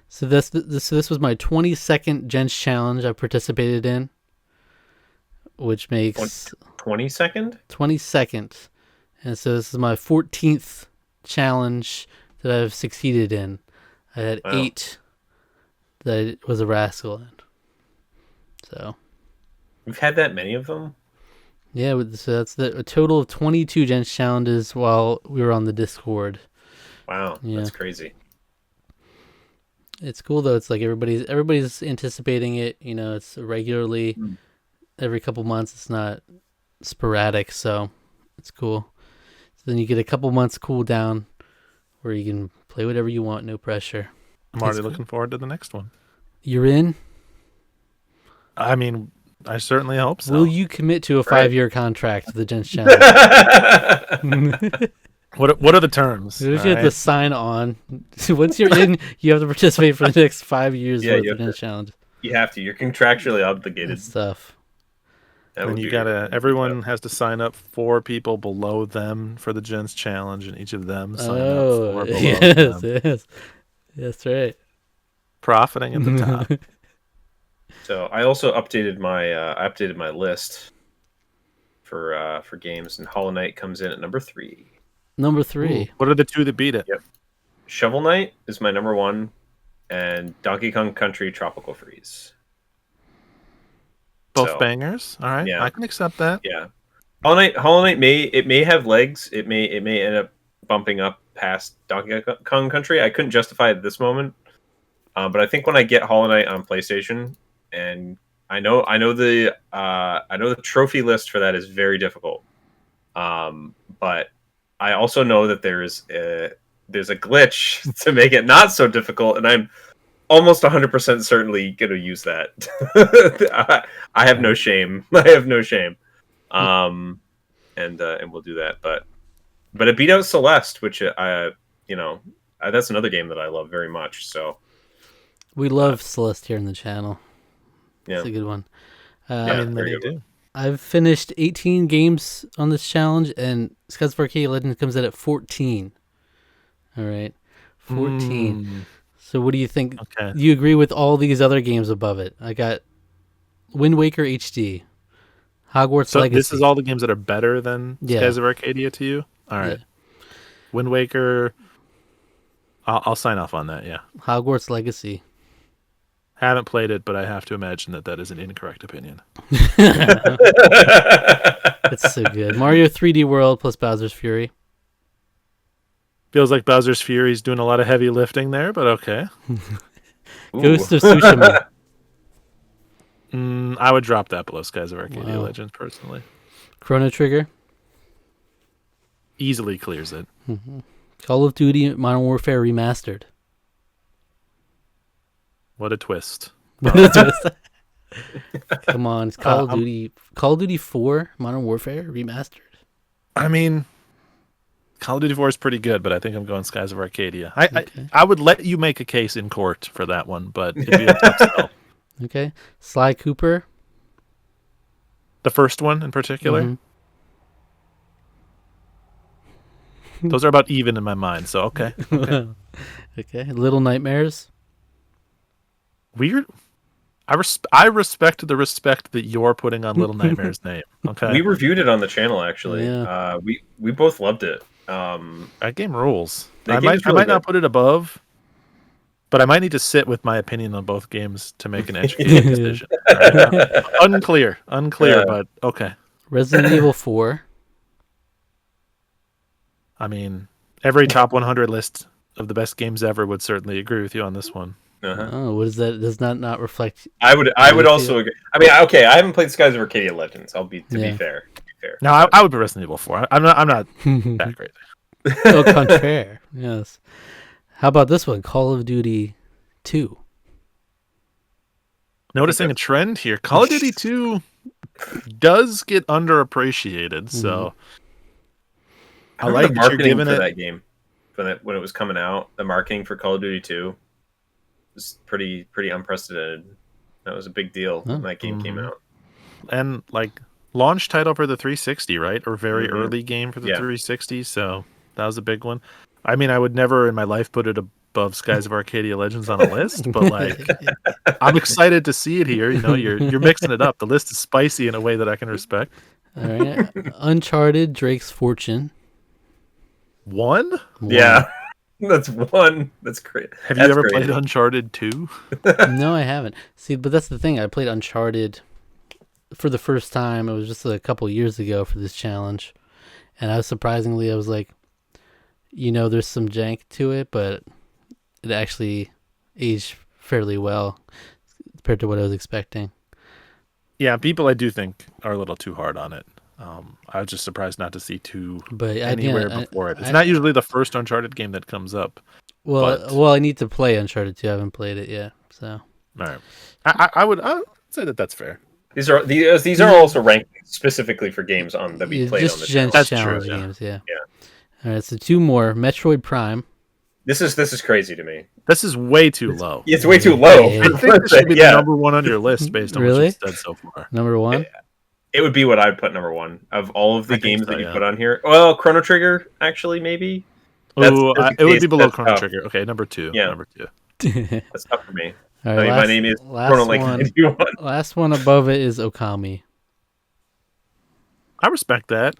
So this was my 22nd Gents challenge I participated in, which makes 22nd. 22nd, and so this is my 14th challenge that I've succeeded in. I had 8 that I was a rascal in. So we've had that many of them. Yeah, so that's a total of 22 Gents challenges while we were on the Discord. Wow, that's crazy. It's cool though. It's like everybody's anticipating it. It's regularly every couple months. It's not sporadic, so it's cool. So then you get a couple months cool down where you can play whatever you want, no pressure. I'm already looking forward to the next one. You're in? I mean, I certainly hope so. Will you commit to a 5-year contract to the Gents Challenge? What are the terms? You have to sign on. Once you're in, you have to participate for the next 5 years with the Gents Challenge. You have to. You're contractually obligated. Good stuff. And you gotta. Everyone has to sign up 4 people below them for the Gents Challenge, and each of them sign up 4 below them. Yes, that's right. Profiting at the top. So I also updated my list for games, and Hollow Knight comes in at number 3. Number 3. Ooh, what are the 2 that beat it? Yep. Shovel Knight is my number 1, and Donkey Kong Country Tropical Freeze. Both bangers. All right, yeah. I can accept that. Yeah, Hollow Knight may have legs. It may end up bumping up past Donkey Kong Country. I couldn't justify it at this moment, but I think when I get Hollow Knight on PlayStation, and I know the trophy list for that is very difficult, but I also know that there's a glitch to make it not so difficult, and I'm almost 100% certainly going to use that. I have no shame. I have no shame. And we'll do that. But it beat out Celeste, which that's another game that I love very much. So we love Celeste here in the channel. Yeah, it's a good one. They do. I've finished 18 games on this challenge, and Skies of Arcadia Legends comes in at 14. All right, 14. So what do you think? Okay. You agree with all these other games above it? I got Wind Waker HD, Hogwarts Legacy. This is all the games that are better than Skies of Arcadia to you? All right. Yeah. Wind Waker, I'll sign off on that, yeah. Hogwarts Legacy. Haven't played it, but I have to imagine that is an incorrect opinion. It's so good. Mario 3D World plus Bowser's Fury. Feels like Bowser's Fury is doing a lot of heavy lifting there, but okay. Ghost of Tsushima. I would drop that below Skies of Arcadia Legends, personally. Chrono Trigger. Easily clears it. Mm-hmm. Call of Duty Modern Warfare Remastered. What a twist. Come on, it's Call of Duty 4 Modern Warfare Remastered. I mean, Call of Duty 4 is pretty good, but I think I'm going Skies of Arcadia. I would let you make a case in court for that one, but it'd be a tough sell. Okay. Sly Cooper. The first one in particular. Mm-hmm. Those are about even in my mind, so okay. Okay. Little Nightmares. Weird. I respect the respect that you're putting on Little Nightmares' name. Okay. We reviewed it on the channel, actually. Yeah. We both loved it. That game rules. I Really might not put it above, but I might need to sit with my opinion on both games to make an educated decision. Right? Unclear, but okay. Resident Evil 4. I mean, every top 100 list of the best games ever would certainly agree with you on this one. Uh-huh. Oh, what is that? Does not reflect. I would also agree. I mean, okay, I haven't played Skies of Arcadia Legends. Be fair. No, I would be Resident Evil 4. I'm not that crazy. Au contraire. Yes. How about this one? Call of Duty 2. Noticing a trend here. Call of Duty 2 does get underappreciated, so I like the marketing for that game. When it was coming out, the marketing for Call of Duty 2 was pretty unprecedented. That was a big deal when that game came out. And like launch title for the 360, right? Or very early game for the 360, so that was a big one. I mean, I would never in my life put it above Skies of Arcadia Legends on a list, but like I'm excited to see it here. You know, you're mixing it up. The list is spicy in a way that I can respect. All right. Uncharted Drake's Fortune. One? Yeah. That's one. That's great. Have you ever played Uncharted 2? No, I haven't. See, but that's the thing. I played Uncharted for the first time. It was just a couple years ago for this challenge. And I was like, there's some jank to it, but it actually aged fairly well compared to what I was expecting. Yeah, people I do think are a little too hard on it. I was just surprised not to see 2 But anywhere before it. It's not usually the first Uncharted game that comes up. Well, I need to play Uncharted 2. I haven't played it yet, so. All right. I would say that's fair. These are also ranked specifically for games that we played on the channel. Just That's challenge true, yeah. games, yeah. Yeah. All right, so 2 more. Metroid Prime. This is crazy to me. This is way too low. It's way too low. Yeah. I think this should be the number 1 on your list based on what Really? you've said so far. Number 1? It would be what I'd put number 1 of all of the I think games so, that you yeah. put on here. Well, Chrono Trigger, actually, maybe. Ooh, it would be below That's Chrono tough. Trigger. Okay, number 2. Yeah. Number 2. That's tough for me. All I right, mean, my name is last Chrono Link one. 91. Last one above it is Okami. I respect that.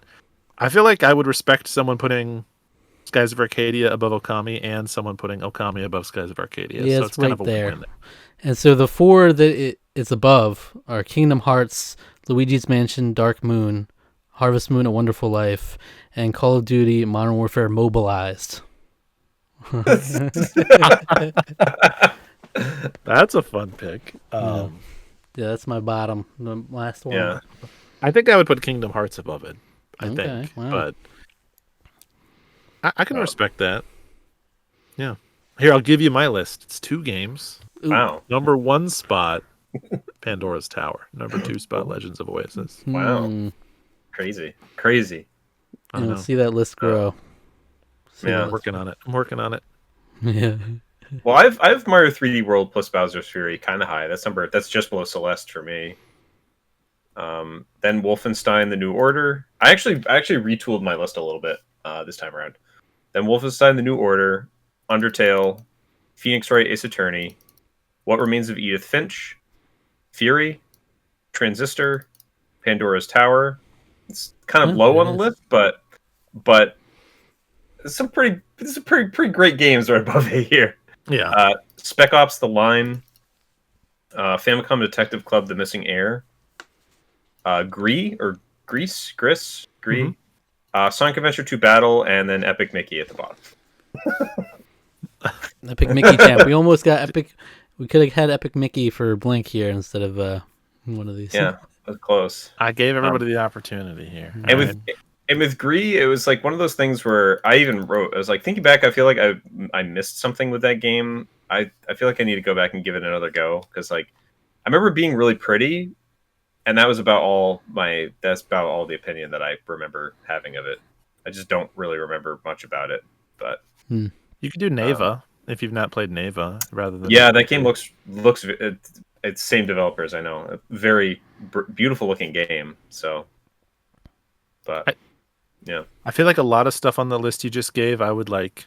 I feel like I would respect someone putting Skies of Arcadia above Okami and someone putting Okami above Skies of Arcadia. Yeah, so it's it's kind right of a there. win-win there. And so the 4 that it's above are Kingdom Hearts, Luigi's Mansion, Dark Moon, Harvest Moon: A Wonderful Life, and Call of Duty: Modern Warfare Mobilized. That's a fun pick. Yeah, that's my bottom. The last one. Yeah. I think I would put Kingdom Hearts above it. I Okay, think, wow. but I can respect that. Yeah. Here, I'll give you my list. It's 2 games. Ooh. Wow. Number 1 spot, Pandora's Tower. Number 2 spot, Legends of Oasis. Wow. Hmm. Crazy. I You'll know. see that list grow. Yeah. I'm working on it. I'm working on it. Yeah. Well, I have Mario 3D World plus Bowser's Fury kind of high. That's just below Celeste for me. Then Wolfenstein: The New Order. I actually retooled my list a little bit this time around. Then Wolfenstein: The New Order, Undertale, Phoenix Wright: Ace Attorney, What Remains of Edith Finch, Fury, Transistor, Pandora's Tower. It's kind of low on the list, but it's some pretty great games right above it here. Yeah. Spec Ops: The Line, Famicom Detective Club: The Missing Heir, Gris, Sonic Adventure 2 Battle, and then Epic Mickey at the bottom. Epic Mickey champ. We almost got Epic. We could have had Epic Mickey for Blink here instead of one of these. Yeah, that's close. I gave everybody the opportunity here. And with Gris, it was like one of those things where I even wrote, I was like, thinking back, I feel like I missed something with that game. I feel like I need to go back and give it another go, because like I remember it being really pretty, and that's about all the opinion that I remember having of it. I just don't really remember much about it. But You could do Neva if you've not played Neva rather than that game looks it's same developers, I know, a very beautiful looking game. So, but yeah, I feel like a lot of stuff on the list you just gave, I'd like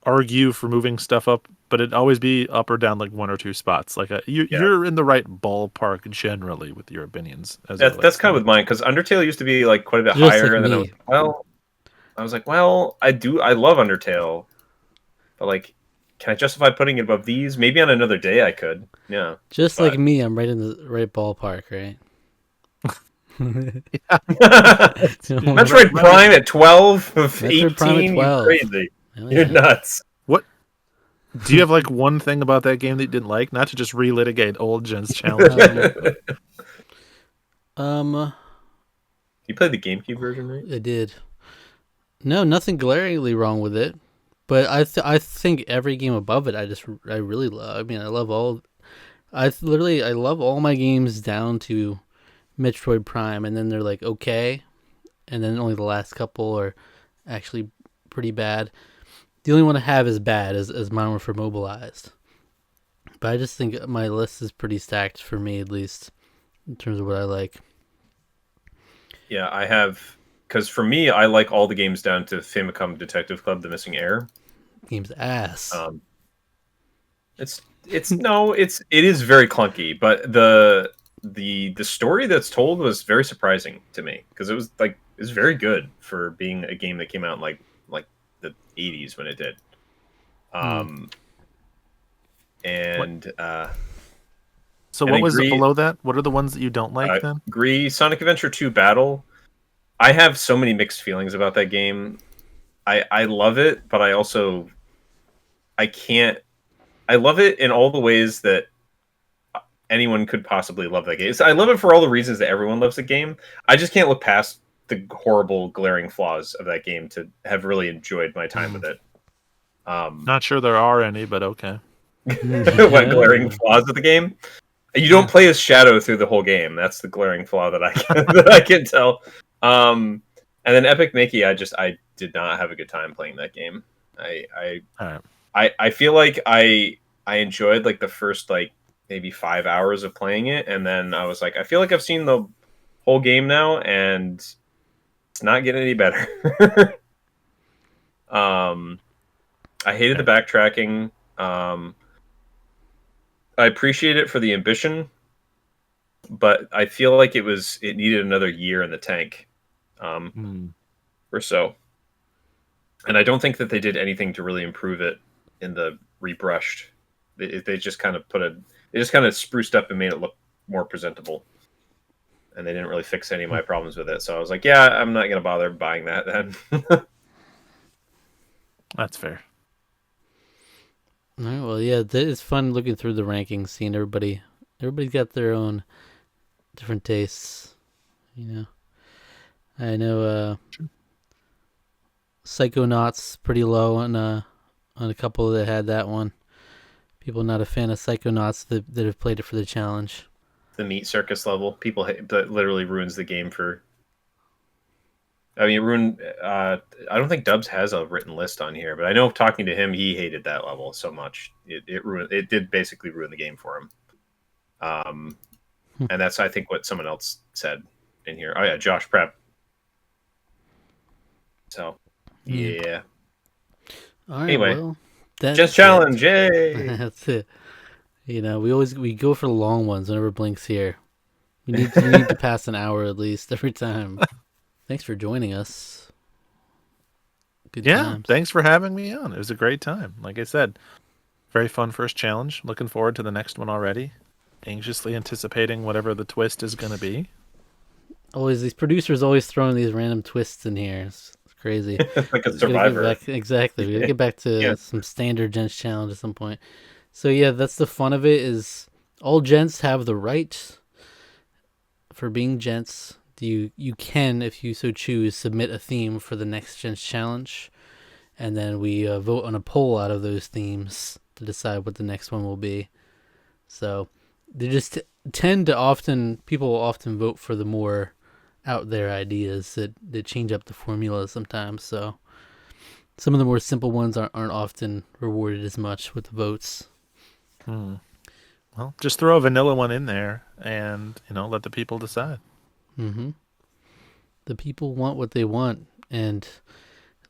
argue for moving stuff up, but it'd always be up or down like 1 or 2 spots. Like you're in the right ballpark generally with your opinions. That's kind of with mine, because Undertale used to be like quite a bit Just higher, like and then me. I was like, well, I love Undertale, but like, can I justify putting it above these? Maybe on another day I could. Yeah. Just like me, I'm right in the right ballpark, right? Metroid Prime at 12 of Metroid Prime at 18. 12. You're crazy. Hell You're yeah. nuts. What do you have like one thing about that game that you didn't like? Not to just relitigate old Gents challenge. You played the GameCube version, right? I did. No, nothing glaringly wrong with it, but I think every game above it, I really love. I mean, I love all. I love all my games down to Metroid Prime, and then they're like okay, and then only the last couple are actually pretty bad. The only one I have is bad as Modern Warfare Mobilized, but I just think my list is pretty stacked for me, at least in terms of what I like. Yeah, I have, because for me, I like all the games down to Famicom Detective Club: The Missing Heir. Game's ass. It is very clunky, but the story that's told was very surprising to me, because it was very good for being a game that came out in like the 80s when it did. So and what was Gris, below that? What are the ones that you don't like then? Gris, Sonic Adventure 2 Battle. I have so many mixed feelings about that game. I love it, but I can't. I love it in all the ways that anyone could possibly love that game. I love it for all the reasons that everyone loves the game. I just can't look past the horrible, glaring flaws of that game to have really enjoyed my time with it. Not sure there are any, but okay. What glaring flaws of the game? You don't play as Shadow through the whole game. That's the glaring flaw that I can tell. And then Epic Mickey, I did not have a good time playing that game. I feel like I enjoyed like the first like maybe 5 hours of playing it, and then I was like, I feel like I've seen the whole game now, and it's not getting any better. I hated the backtracking. I appreciate it for the ambition, but I feel like it needed another year in the tank, or so. And I don't think that they did anything to really improve it in the rebrushed. They just kind of spruced up and made it look more presentable. And they didn't really fix any of my problems with it. So I was like, yeah, I'm not going to bother buying that then. That's fair. All right, well, yeah, it's fun looking through the rankings, seeing everybody's got their own different tastes, I know Psychonauts pretty low on a couple that had that one. People not a fan of Psychonauts that have played it for the challenge. The meat circus level, people that literally ruins the game for. I mean, it ruined. I don't think Dubs has a written list on here, but I know talking to him, he hated that level so much. It ruined. It did basically ruin the game for him. And that's, I think, what someone else said in here. Oh yeah, Josh Prep. So, yeah. All right, anyway, well, just challenge, yay! That's it. We go for the long ones whenever Blink's here. We need to pass an hour at least every time. Thanks for joining us. Good times. Thanks for having me on. It was a great time. Like I said, very fun first challenge. Looking forward to the next one already. Anxiously anticipating whatever the twist is going to be. Always, these producers always throwing these random twists in here. It's crazy. Like a Survivor. Exactly. We gotta get back to some standard Gents challenge at some point. So yeah, that's the fun of it. Is all Gents have the right for being Gents. You can, if you so choose, submit a theme for the next Gents challenge, and then we vote on a poll out of those themes to decide what the next one will be. So they just people will often vote for the more out there ideas that change up the formula sometimes. So some of the more simple ones aren't often rewarded as much with the votes. Well, just throw a vanilla one in there and let the people decide. The people want what they want, and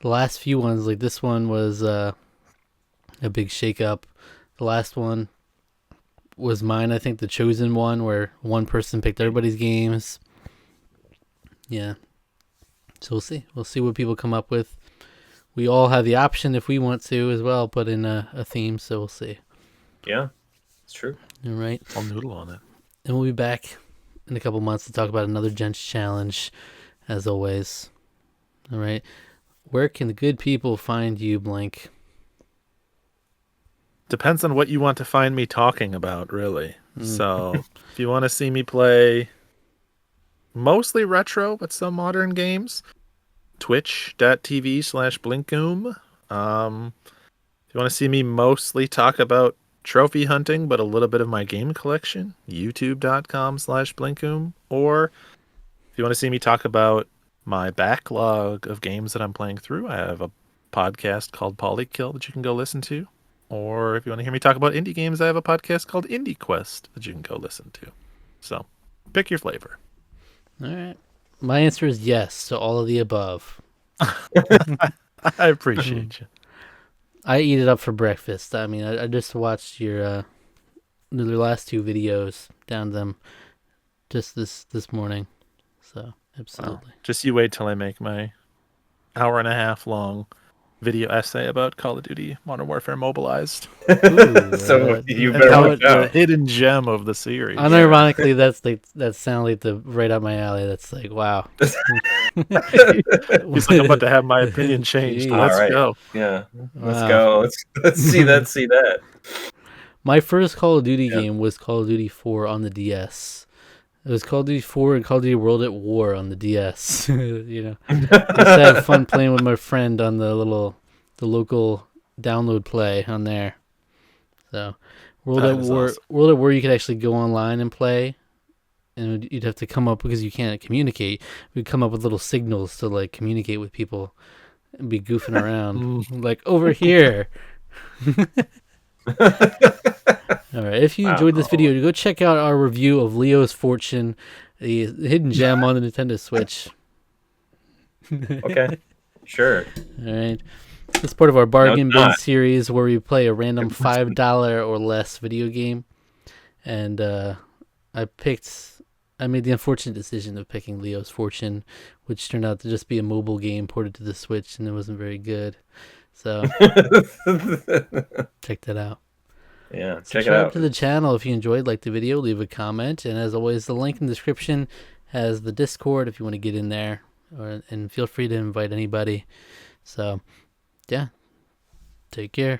the last few ones, like this one, was a big shake-up. The last one was mine, I think, the chosen one, where one person picked everybody's games. Yeah. So we'll see. We'll see what people come up with. We all have the option, if we want to, as well, put in a theme, so we'll see. Yeah, it's true. All right. I'll noodle on it. And we'll be back in a couple months to talk about another Gents challenge, as always. All right. Where can the good people find you, Blink? Depends on what you want to find me talking about, really. So if you want to see me play mostly retro, but some modern games, twitch.tv/Blinkoom. If you want to see me mostly talk about trophy hunting, but a little bit of my game collection, youtube.com/Blinkoom. Or if you want to see me talk about my backlog of games that I'm playing through, I have a podcast called Polykill that you can go listen to. Or if you want to hear me talk about indie games, I have a podcast called Indie Quest that you can go listen to. So pick your flavor. All right. My answer is yes to all of the above. I appreciate you. I eat it up for breakfast. I mean, I just watched your last two videos, down them just this morning. So absolutely. Just you wait till I make my hour and a half long video essay about Call of Duty Modern Warfare Mobilized. Ooh, So you better watch The out. hidden gem of the series. Unironically, that sounds like right up my alley. That's like, wow. He's like, I'm about to have my opinion changed. Jeez. Let's All right. go. Yeah, let's Wow. go. Let's see that. My first Call of Duty Yeah. game was Call of Duty 4 on the DS. It was Call of Duty 4 and Call of Duty World at War on the DS. You know, I used to have fun playing with my friend on the local download play on there. So, That is awesome. World at War, you could actually go online and play, and you'd have to come up because you can't communicate. We'd come up with little signals to like communicate with people and be goofing around, like over here. All right. If you enjoyed this video, go check out our review of Leo's Fortune, the hidden gem on the Nintendo Switch. Okay, sure. All right. It's part of our bargain it's bin not. series where we play a random $5 or less video game, and I made the unfortunate decision of picking Leo's Fortune, which turned out to just be a mobile game ported to the Switch, and it wasn't very good. So check that out. Yeah, check it Subscribe out. to the channel if you enjoyed, like the video, leave a comment, and as always, the link in the description has the Discord if you want to get in there, and feel free to invite anybody. So, yeah, take care.